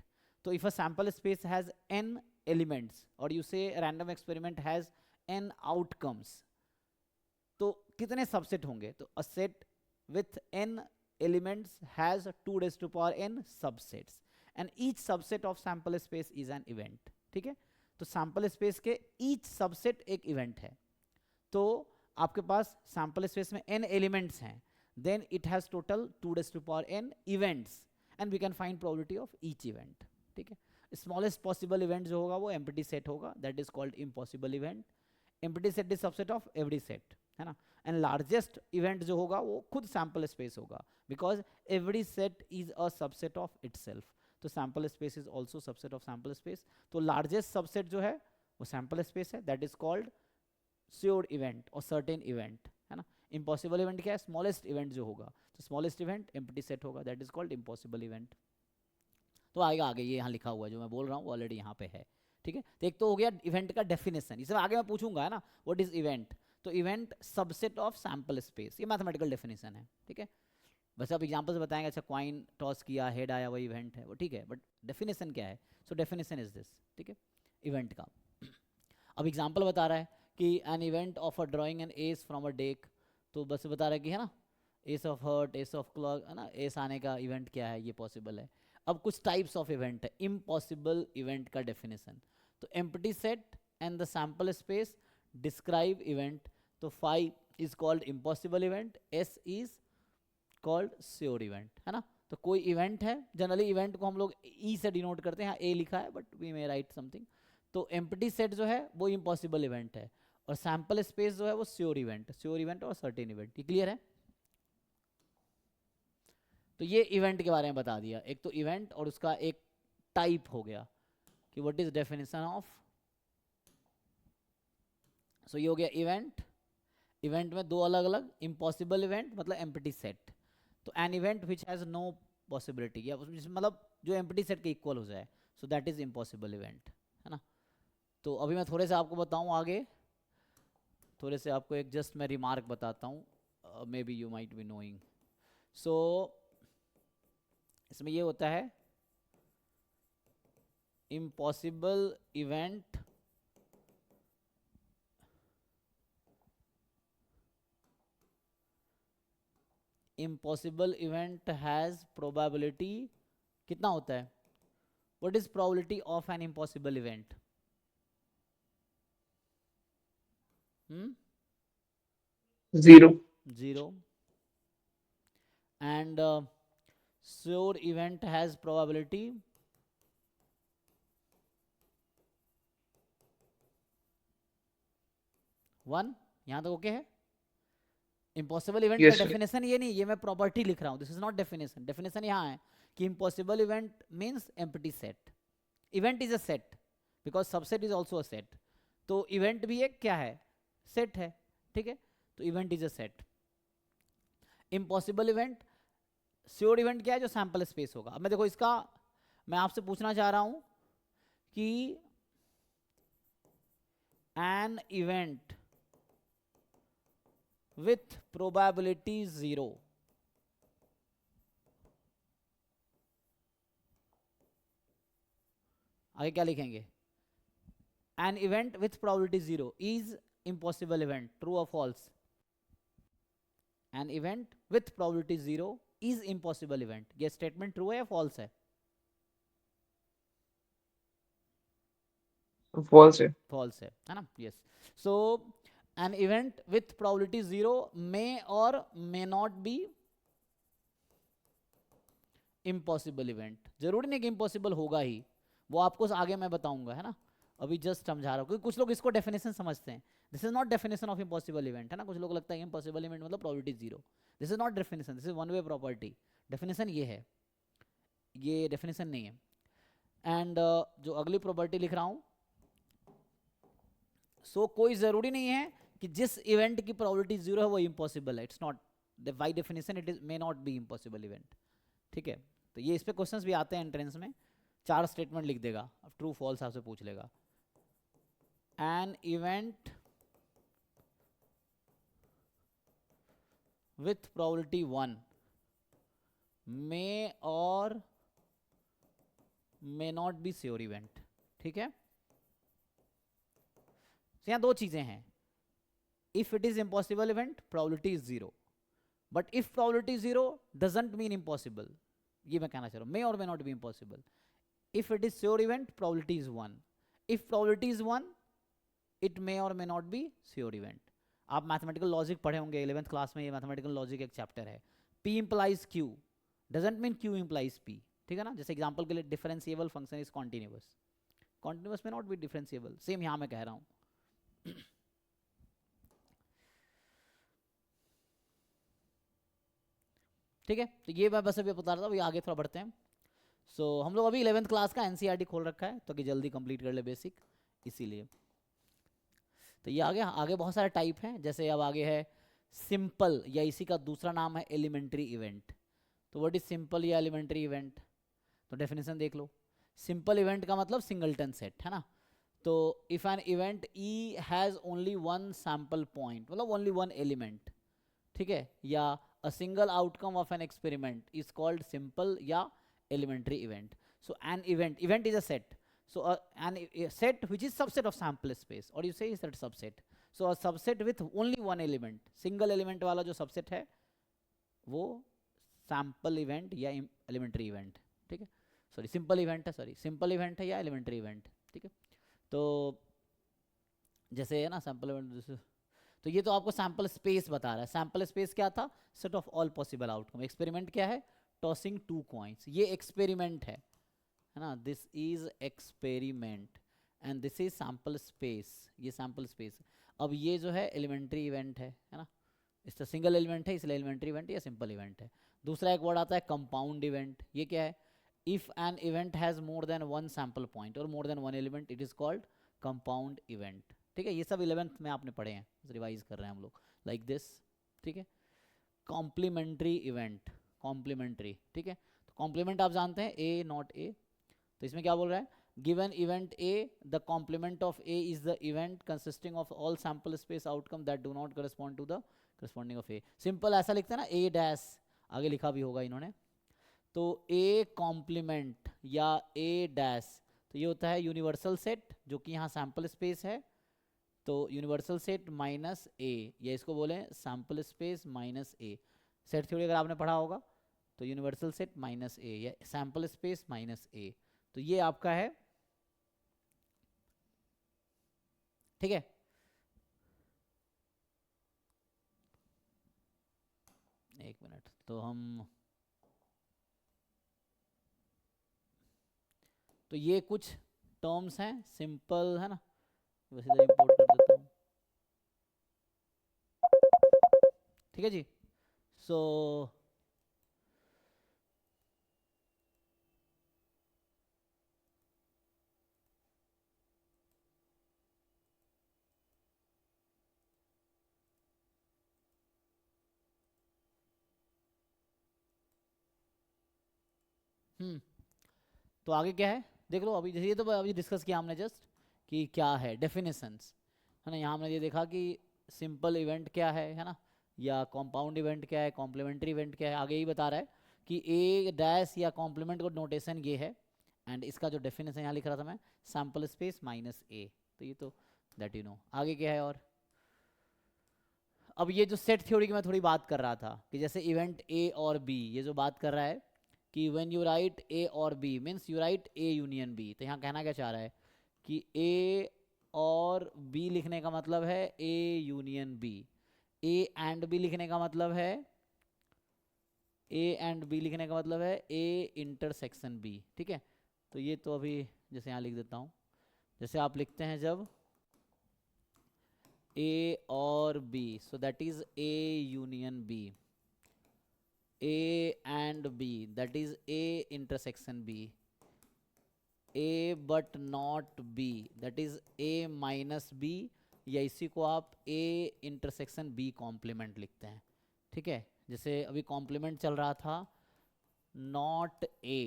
A: So if a sample space has n elements or you say a random experiment has n outcomes, तो कितने subset होंगे, तो a set with n elements has 2 raised to power n subsets and each subset of sample space is an event, ठीक है। तो sample space के each subset एक event है, तो आपके पास sample space में n elements हैं, then it has total 2 raised to power n events and we can find probability of each event, ठीक है। smallest possible event जो होगा वो empty set होगा, that is called impossible event. empty set is subset of every set, है ना, and largest event जो होगा वो खुद sample space होगा because every set is a subset of itself. तो sample space is also subset of sample space. तो largest subset जो है वो sample space है, that is called sure event or certain event, है ना। impossible event क्या है, smallest event जो होगा, तो smallest event empty set होगा, that is called impossible event. तो आएगा आगे, ये यहाँ लिखा हुआ है जो मैं बोल रहा हूँ ऑलरेडी यहाँ पे है, ठीक है। तो एक तो हो गया इवेंट का डेफिनेशन, इसमें आगे मैं पूछूंगा, है ना, व्हाट इज इवेंट, तो event subset of sample space, ये मैथमेटिकल डेफिनेशन है, ठीक है। बस अब एग्जांपल्स बताएंगे, अच्छा क्वाइन टॉस किया हेड आया वही इवेंट है वो, ठीक है, बट डेफिनेशन क्या है, सो डेफिनेशन इज दिस, ठीक है, इवेंट का। अब एग्जांपल बता रहा है कि an event of a drawing an ace from a deck, तो बस बता रहा है कि, है ना, ace of heart, ace of clock, है ना, एस आने का इवेंट क्या है, ये पॉसिबल है। अब कुछ टाइप्स ऑफ इवेंट है, इम्पॉसिबल इवेंट का डेफिनेशन, तो empty set and the sample space describe event, तो 5 is called impossible event, S is called sure event, है ना। तो कोई इवेंट है, जनरली इवेंट को हम लोग ई से डिनोट करते हैं, यहाँ ए लिखा है but we may write something, तो एम्प्टी सेट जो है वो इम्पॉसिबल इवेंट है और सैंपल स्पेस जो है वो श्योर इवेंट और सर्टेन इवेंट, ये क्लियर है। तो ये इवेंट के बारे में बता दिया, एक तो इवेंट और उसका एक टाइप हो गया कि what is definition of, so ये हो गया इवेंट। इवेंट में दो अलग अलग, इम्पॉसिबल इवेंट मतलब एम्प्टी सेट, तो an event which has no possibility, या मतलब जो एम्प्टी सेट के इक्वल हो जाए, so that is impossible event, है ना। तो अभी मैं थोड़े से आपको बताऊं आगे, थोड़े से आपको एक जस्ट मैं रिमार्क बताता हूँ, may be you might be knowing. So इसमें ये होता है इम्पॉसिबल इवेंट हैज प्रोबेबिलिटी, कितना होता है, what is probability of an impossible event,
C: zero.
A: And sure event has probability 1, यहाँ तक ओके है। इम्पॉसिबल इवेंट
C: Yes,
A: का
C: sir.
A: डेफिनेशन ये नहीं, ये मैं प्रॉपर्टी लिख रहा हूँ, this is not definition. Definition यहाँ है कि impossible event means empty set, event is a set because subset is also a set, तो इवेंट भी एक क्या है, सेट है, ठीक है, तो event is a set. Impossible event, sure event क्या है, जो सैंपल स्पेस होगा। अब मैं देखो इसका मैं आपसे पूछना चाह रहा हूं कि एन इवेंट विथ प्रोबेबिलिटी 0, आगे क्या लिखेंगे, an event with probability 0 is impossible event, true और false. An event with probability 0 is impossible event, ये स्टेटमेंट ट्रू है या फॉल्स है,
C: False है.
A: फॉल्स है ना, yes. So an event with probability 0 may और may not be impossible event, जरूरी नहीं कि इम्पॉसिबल होगा ही, वो आपको आगे मैं बताऊंगा, है ना। अभी जस्ट समझा रहा हूँ, क्योंकि कुछ लोग इसको डेफिनेशन समझते हैं। This is not definition of impossible event, है ना। कुछ लोग लगता है इम्पॉसिबल इवेंट मतलब probability zero. This is not definition, this is one way property. Definition ये है, ये डेफिनेशन नहीं है। एंड जो अगली प्रॉपर्टी लिख रहा हूँ, सो कोई ज़रूरी नहीं है कि जिस इवेंट की प्रोबेबिलिटी जीरो है वो इम्पॉसिबल है। It's not, by definition it is may not be impossible event, ठीक है। तो ये इस पे क्वेश्चंस भी आते हैं एंट्रेंस में, 4 स्टेटमेंट लिख देगा, अब ट्रू फॉल्स आपसे पूछ लेगा। An event with probability 1 may और may not be sure event, ठीक है। तो यहाँ 2 चीजें हैं, if it is impossible event probability is zero, but if probability zero doesn't mean impossible, ये मैं कहना चाह रहा हूँ। मे और may not be impossible. If it is sure event probability is 1, if probability is 1 it may और may not be sure event. आप mathematical logic पढ़े होंगे 11th क्लास में, ये मैथमेटिकल लॉजिक एक चैप्टर है। P implies Q doesn't mean Q implies P, ठीक है ना। जैसे एग्जांपल के लिए differentiable function is continuous, continuous में नॉट बी डिफरेंशिएबल, सेम यहाँ मैं कह रहा हूँ। ठीक है, तो ये मैं बस अभी बता रहा था, अभी आगे थोड़ा बढ़ते हैं। सो हम लोग अभी 11th क्लास का NCERT खोल रखा है, तो कि जल्दी कंप्लीट कर ले बेसिक, इसीलिए। तो ये आगे आगे बहुत सारे टाइप हैं, जैसे अब आगे है सिंपल, या इसी का दूसरा नाम है एलिमेंट्री इवेंट। तो व्हाट इज सिंपल या एलिमेंट्री इवेंट, तो डेफिनेशन देख लो। सिंपल इवेंट का मतलब सिंगलटन सेट, है ना। तो if an event E has only one sample point, मतलब ओनली वन एलिमेंट, ठीक है, या a single outcome of an experiment is called simple या elementary event. So an event is a set. So a set which is subset of sample space, or you say is that subset. So a subset with only one element, single element वाला जो subset है वो sample event या elementary event, ठीक है। Sorry simple event है, sorry simple event है या एलिमेंट्री इवेंट, ठीक है। तो जैसे है ना सैम्पल इवेंट, तो ये तो आपको सैंपल स्पेस बता रहा है। सैंपल स्पेस क्या था, set of all possible outcome. Experiment क्या है, टॉसिंग 2 कॉइन्स, ये एक्सपेरिमेंट है ना। This is experiment and this is sample space, ये सैंपल स्पेस। अब ये जो है एलिमेंट्री इवेंट है ना, इसका सिंगल एलिमेंट है इसलिए एलिमेंट्री इवेंट या सिंपल इवेंट है। दूसरा एक वर्ड आता है कंपाउंड इवेंट, ये क्या है, if an event has more than one sample point और more than one element it is called compound event, ठीक है। ये सब 11th में आपने पढ़े हैं, रिवाइज कर रहे हैं हम लोग, लाइक दिस, ठीक है। कॉम्प्लीमेंट्री इवेंट, कॉम्प्लीमेंट्री, ठीक है। तो कॉम्प्लीमेंट आप जानते हैं ए नॉट ए, तो इसमें क्या बोल रहा है, given event A the complement of A is the event consisting of all sample space outcome that do not correspond to the corresponding of A. Simple ऐसा लिखते हैं ना, ए डैश, आगे लिखा भी होगा इन्होंने। तो ए कॉम्प्लीमेंट या ए डैश, तो ये होता है यूनिवर्सल सेट जो कि यहाँ सैंपल स्पेस है, तो यूनिवर्सल सेट माइनस ए, या इसको बोले सैंपल स्पेस माइनस ए। सेट थ्योरी अगर आपने पढ़ा होगा तो यूनिवर्सल सेट माइनस ए या सैंपल स्पेस माइनस ए, तो ये आपका है, ठीक है। एक मिनट, तो हम, तो ये कुछ टर्म्स हैं सिंपल, है ना, वैसे इधर इंपोर्ट कर देता हूँ, ठीक है जी। सो तो आगे क्या है देख लो। अभी जैसे ये तो अभी डिस्कस किया हमने जस्ट कि क्या है डेफिनेशंस, है ना। यहाँ हमने ये देखा कि सिंपल इवेंट क्या है ना, या कॉम्पाउंड इवेंट क्या है, कॉम्प्लीमेंट्री इवेंट क्या है। आगे ही बता रहा है कि ए डैश या कॉम्प्लीमेंट को नोटेशन ये है, एंड इसका जो डेफिनेशन यहाँ लिख रहा था मैं, सैंपल स्पेस माइनस ए, तो ये तो दैट यू नो। आगे क्या है, और अब ये जो सेट थ्योरी की मैं थोड़ी बात कर रहा था कि जैसे इवेंट ए और बी, ये जो बात कर रहा है कि व्हेन यू राइट ए और B means you write A union B, तो यहाँ कहना क्या चाह रहा है कि ए और बी लिखने का मतलब है A union B, A and B लिखने का मतलब है, ए एंड बी लिखने का मतलब है ए इंटरसेक्शन बी, ठीक है। तो ये तो अभी जैसे यहाँ लिख देता हूँ, जैसे आप लिखते हैं जब A और B, so that is A union B, A and B, that is A intersection B, A but not B, that is A minus B, या इसी को आप A intersection B कॉम्प्लीमेंट लिखते हैं, ठीक है। जैसे अभी कॉम्प्लीमेंट चल रहा था not A,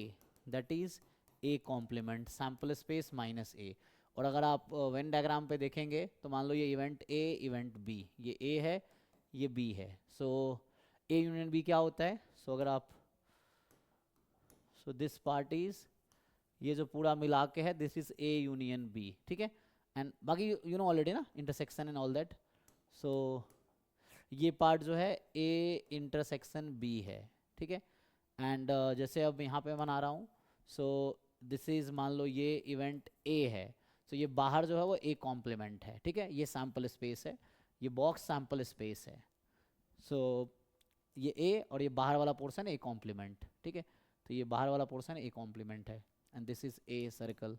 A: that is A complement sample space minus A। और अगर आप वेन डायग्राम पे देखेंगे तो मान लो ये इवेंट A इवेंट B, ये A है ये B है, सो A यूनियन B क्या होता है। सो अगर आप दिस पार्ट इज, ये जो पूरा मिला के है this is A union B, ठीक है। एंड बाकी यू नो ऑलरेडी ना इंटरसेक्शन एंड ऑल दैट। सो ये पार्ट जो है A इंटरसेक्शन B है, ठीक है। एंड जैसे अब यहाँ पे बना रहा हूँ, सो दिस इज मान लो ये इवेंट A है, तो ये बाहर जो है वो A कॉम्प्लीमेंट है, ठीक है। ये सैम्पल स्पेस है, ये बॉक्स सैम्पल स्पेस है, सो ये A और ये बाहर वाला पोर्शन A कॉम्प्लीमेंट, ठीक है। तो ये बाहर वाला पोर्शन A कॉम्प्लीमेंट है and this is A circle,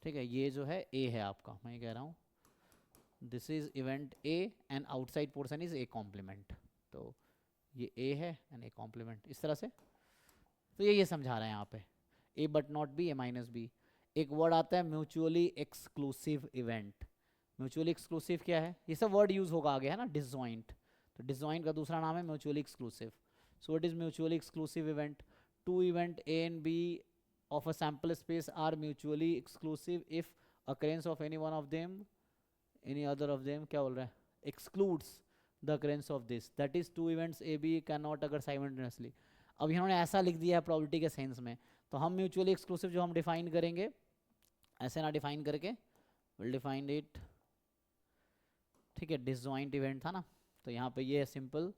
A: ठीक है। ये जो है A है आपका, मैं ये कह रहा हूँ this is event A and outside portion is A complement, तो ये A है एंड A कॉम्प्लीमेंट, इस तरह से। तो ये समझा रहे हैं यहाँ पे A but not B, A minus B। एक वर्ड आता है mutually exclusive event. Mutually exclusive क्या है, ये सब वर्ड यूज होगा आगे, है ना। डिसजॉइंट, तो डिसजॉइंट का दूसरा नाम है mutually exclusive. So it is mutually exclusive event, two event A and B of a sample space are mutually exclusive if occurrence of any one of them, any other of them, क्या बोल रहा है, excludes the occurrence of this, that is two events A B cannot occur simultaneously। अब इन्होंने ऐसा लिख दिया है प्रॉपर्टी के सेंस में, तो हम म्यूचुअली एक्सक्लूसिव जो हम डिफाइन करेंगे, ऐसे ना डिफाइन करके विल डिफाइन इट, ठीक है। डिसजॉइंट इवेंट था ना, तो यहाँ पे ये है सिंपल।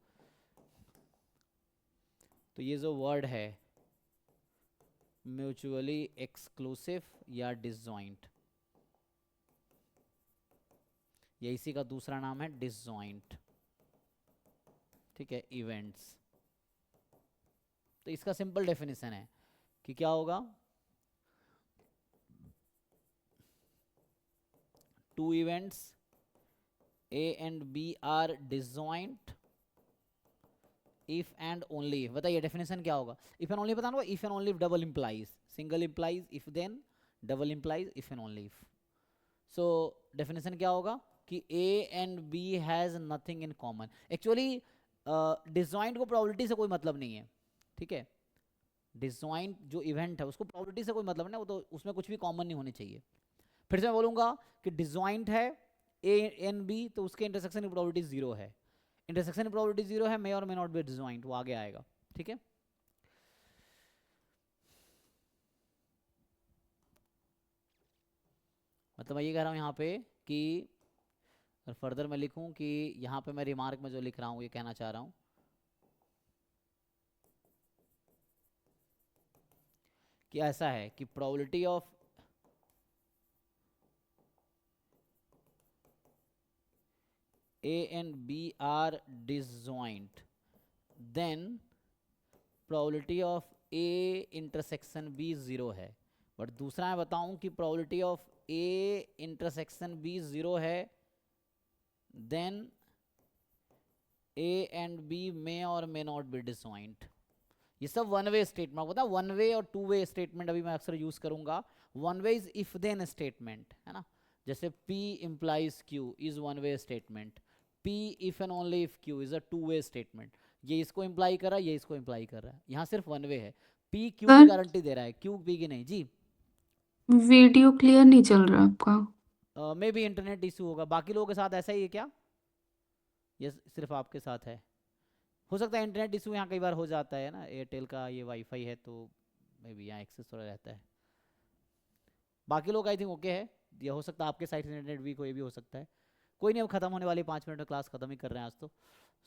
A: तो ये जो वर्ड है म्यूचुअली एक्सक्लूसिव या डिसजॉइंट, ये इसी का दूसरा नाम है डिसजॉइंट, ठीक है, इवेंट्स। तो इसका सिंपल डेफिनेशन है कि क्या होगा, two events A and B are disjoint if and only if। बताइए डेफिनेशन क्या होगा। if and only पता ना, if and only if double implies, single implies if then, double implies if and only if। so definition क्या होगा कि A and B has nothing in common। Actually disjoint को probability से कोई मतलब नहीं है, ठीक है। डिसजॉइंट जो इवेंट है उसको प्रोबेबिलिटी से कोई मतलब नहीं, वो तो उसमें कुछ भी कॉमन नहीं होनी चाहिए। फिर से मैं बोलूंगा कि डिसजॉइंट है A and B, तो उसके इंटरसेक्शन की प्रोबेबिलिटी 0 है। इंटरसेक्शन की प्रोबेबिलिटी 0 है, मे और मे नॉट बी डिसजॉइंट, वो आगे आएगा, ठीक है। मतलब मैं ये कह रहा हूँ यहाँ पे कि फर्दर मैं लिखूं कि यहाँ पे मैं रिमार्क में जो लिख रहा हूँ ये कहना चाह रहा हूँ कि ऐसा है कि probability of A and B are disjoint, then probability of A intersection B 0 है। बट दूसरा मैं बताऊं कि probability of A intersection B 0 है, then A and B may or may not be disjoint। ये सब वन वे स्टेटमेंट होता है, वन वे और टू वे स्टेटमेंट अभी मैं अक्सर यूज करूंगा। One way is if then statement, है ना। जैसे P implies Q इज one way statement, P if and only if Q is a two way statement। ये इसको इम्प्लाई कर रहा है, ये इसको इम्प्लाई कर रहा है, यहाँ सिर्फ वन वे है। P Q की गारंटी दे रहा है, Q P की नहीं। जी
D: वीडियो क्लियर नहीं चल रहा आपका।
A: मे बी इंटरनेट इशू होगा। बाकी लोगों के साथ ऐसा ही है क्या, ये सिर्फ आपके साथ है? हो सकता है इंटरनेट इशू यहाँ कई बार हो जाता है ना, एयरटेल का ये वाईफाई है तो मे बी यहाँ एक्सेस थोड़ा रहता है। बाकी लोग आई थिंक ओके है, या हो सकता है आपके साइड से इंटरनेट वीक हो, ये भी हो सकता है। कोई नहीं, अब खत्म होने वाली 5 मिनट में क्लास खत्म ही कर रहे हैं आज तो।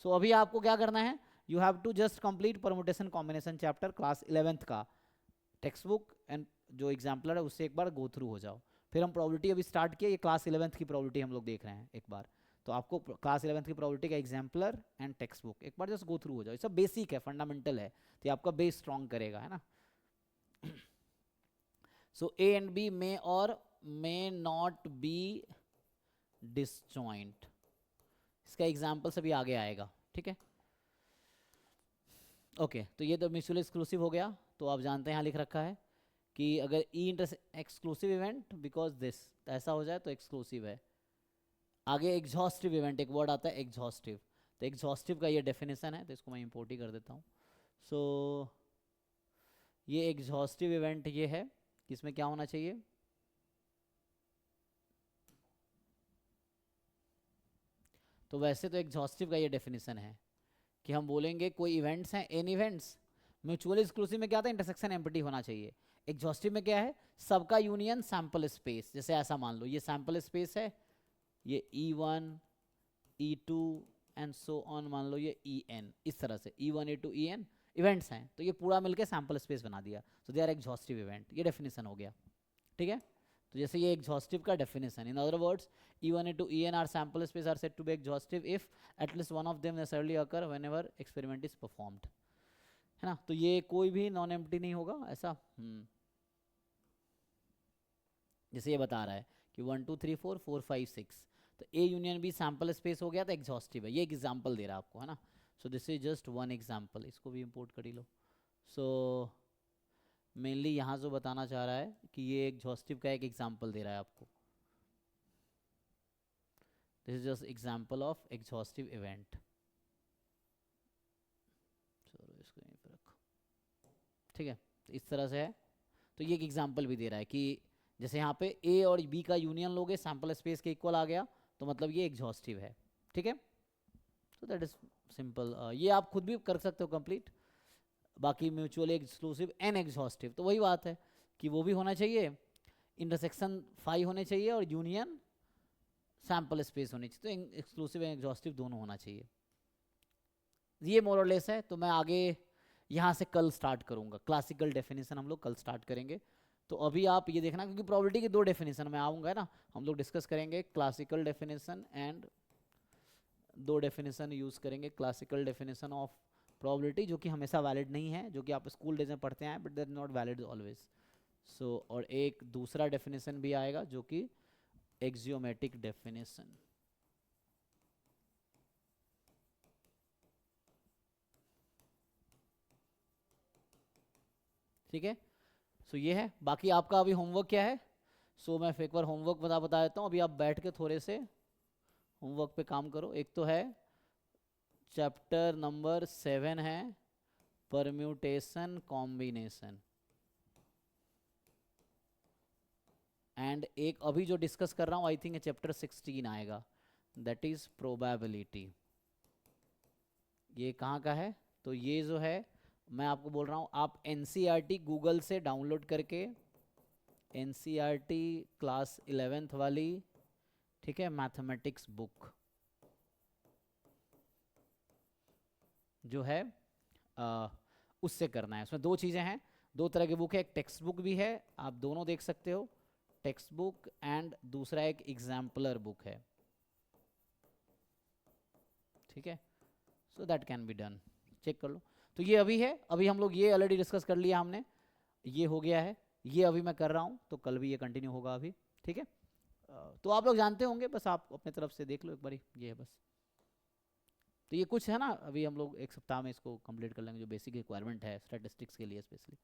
A: सो अभी आपको क्या करना है, you have to just complete permutation combination chapter class 11th का टेक्स्ट बुक एंड जो एग्जाम्पलर है उससे एक बार गो थ्रू हो जाओ। फिर हम प्रोबेबिलिटी अभी स्टार्ट किया, ये क्लास 11th की प्रोबेबिलिटी हम लोग देख रहे हैं एक बार। तो आपको क्लास 11th की प्रोबेबिलिटी का एग्जाम्पलर एंड टेक्स्ट बुक एक बार जस्ट गो थ्रू हो जाओ। ये सब बेसिक है, फंडामेंटल है, तो ये आपका बेस स्ट्रॉन्ग करेगा, है ना। सो A and B may or may not B disjoint. इसका एग्जाम्पल सभी आगे आएगा, ठीक है। ओके तो ये तो म्यूचुअल एक्सक्लूसिव हो गया। तो आप जानते हैं यहाँ लिख रखा है कि अगर ई एक्सक्लूसिव इवेंट बिकॉज दिस ऐसा हो जाए तो एक्सक्लूसिव है। आगे एग्जॉस्टिव इवेंट एक वर्ड आता है एग्जॉस्टिव, तो एग्जॉस्टिव का ये डेफिनेशन है, तो इसको मैं इंपोर्ट ही कर देता हूँ। सो ये एग्जॉस्टिव इवेंट ये है कि इसमें क्या होना चाहिए, तो वैसे तो एग्जॉस्टिव का ये डेफिनेशन है कि हम बोलेंगे कोई इवेंट्स हैं, एन इवेंट्स। म्यूचुअल एक्सक्लूसिव में क्या था, इंटरसेक्शन एम्प्टी होना चाहिए। एग्जॉस्टिव में क्या है, सबका यूनियन सैंपल स्पेस। जैसे ऐसा मान लो ये सैंपल स्पेस है, ये E1 E2 and so on, मान लो ये En, इस तरह से E1 E2 En इवेंट्स हैं, तो ये पूरा मिलके सैंपल स्पेस बना दिया, तो दे आर एग्जॉस्टिव इवेंट। ये डेफिनेशन हो गया, ठीक है। तो जैसे ये एग्जॉस्टिव का definition, in other words E1 E2 En are sample space are said to be exhaustive if at least one of them necessarily occur whenever experiment is performed, है ना। तो ये कोई भी नॉन एम्प्टी नहीं होगा ऐसा। जैसे ये बता रहा है कि 1 2 3 4 4 5 6, तो A union B sample space हो गया तो एग्जॉस्टिव है। ये एग्जाम्पल दे रहा है आपको, है ना। सो this is just one example, इसको भी इंपोर्ट कर ही लो। सो मेनली यहाँ जो बताना चाह रहा है कि ये एग्जॉस्टिव का एक एग्जाम्पल दे रहा है आपको। This is just example of exhaustive event. चलो इसको यहीं पर रखो, ठीक है। तो इस तरह से है। तो ये एक एग्जाम्पल भी दे रहा है कि जैसे यहाँ पे ए और बी का यूनियन लोगे सैंपल स्पेस के इक्वल आ गया, तो मतलब ये एग्जॉस्टिव है, ठीक है। तो दैट इज सिंपल। ये आप खुद भी कर सकते हो कंप्लीट। बाकी म्यूचुअली एक्सक्लूसिव एंड एग्जॉस्टिव, तो वही बात है कि वो भी होना चाहिए, इंटरसेक्शन 5 होने चाहिए और यूनियन सैंपल स्पेस होनी चाहिए। तो एक्सक्लूसिव एंड एग्जॉस्टिव दोनों होना चाहिए। ये मोर और लेस है। तो मैं आगे यहाँ से कल स्टार्ट करूँगा, क्लासिकल डेफिनेशन हम लोग कल स्टार्ट करेंगे। तो अभी आप ये देखना, क्योंकि प्रोबेबिलिटी की 2 डेफिनेशन में आऊँगा ना, हम लोग डिस्कस करेंगे classical definition and 2 definition use करेंगे। क्लासिकल डेफिनेशन ऑफ प्रोबेबिलिटी जो कि हमेशा वैलिड नहीं है, जो कि आप स्कूल डेज में पढ़ते हैं, but that not valid always. So और एक दूसरा डेफिनेशन भी आएगा जो कि एक्सियोमेटिक डेफिनेशन। ठीक है। सो ये है। बाकी आपका अभी होमवर्क क्या है, सो मैं एक बार होमवर्क बता देता हूँ। अभी आप बैठ के थोड़े से होमवर्क पे काम करो। एक तो है चैप्टर नंबर 7 है परम्यूटेशन कॉम्बिनेशन, एंड एक अभी जो डिस्कस कर रहा हूँ आई थिंक चैप्टर 16 आएगा, दैट इज प्रोबेबिलिटी। ये कहाँ का है, तो ये जो है मैं आपको बोल रहा हूँ, आप NCERT गूगल से डाउनलोड करके NCERT क्लास 11th वाली, ठीक है, मैथमेटिक्स बुक जो है उससे करना है। उसमें 2 चीज़ें हैं, 2 तरह की बुक है। एक टेक्स्ट बुक भी है, आप दोनों देख सकते हो, टेक्स्ट बुक, एंड दूसरा एक एग्जाम्पलर बुक है, ठीक है। So that can be done, check कर लो। तो ये अभी है, अभी हम लोग ये ऑलरेडी डिस्कस कर लिया हमने, ये हो गया है, ये अभी मैं कर रहा हूँ, तो कल भी ये कंटिन्यू होगा अभी, ठीक है। तो आप लोग जानते होंगे, बस आप अपने तरफ से देख लो एक बारी, ये है बस। तो ये कुछ है ना, अभी हम लोग 1 सप्ताह में इसको कंप्लीट कर लेंगे, जो बेसिक रिक्वायरमेंट है स्टैटिस्टिक्स के लिए स्पेशली,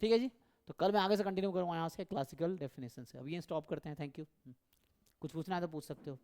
A: ठीक है जी। तो कल मैं आगे से कंटिन्यू करूँगा यहाँ से क्लासिकल डेफिनेशन से। अभी ये स्टॉप करते हैं, थैंक यू। कुछ पूछना है तो पूछ सकते हो।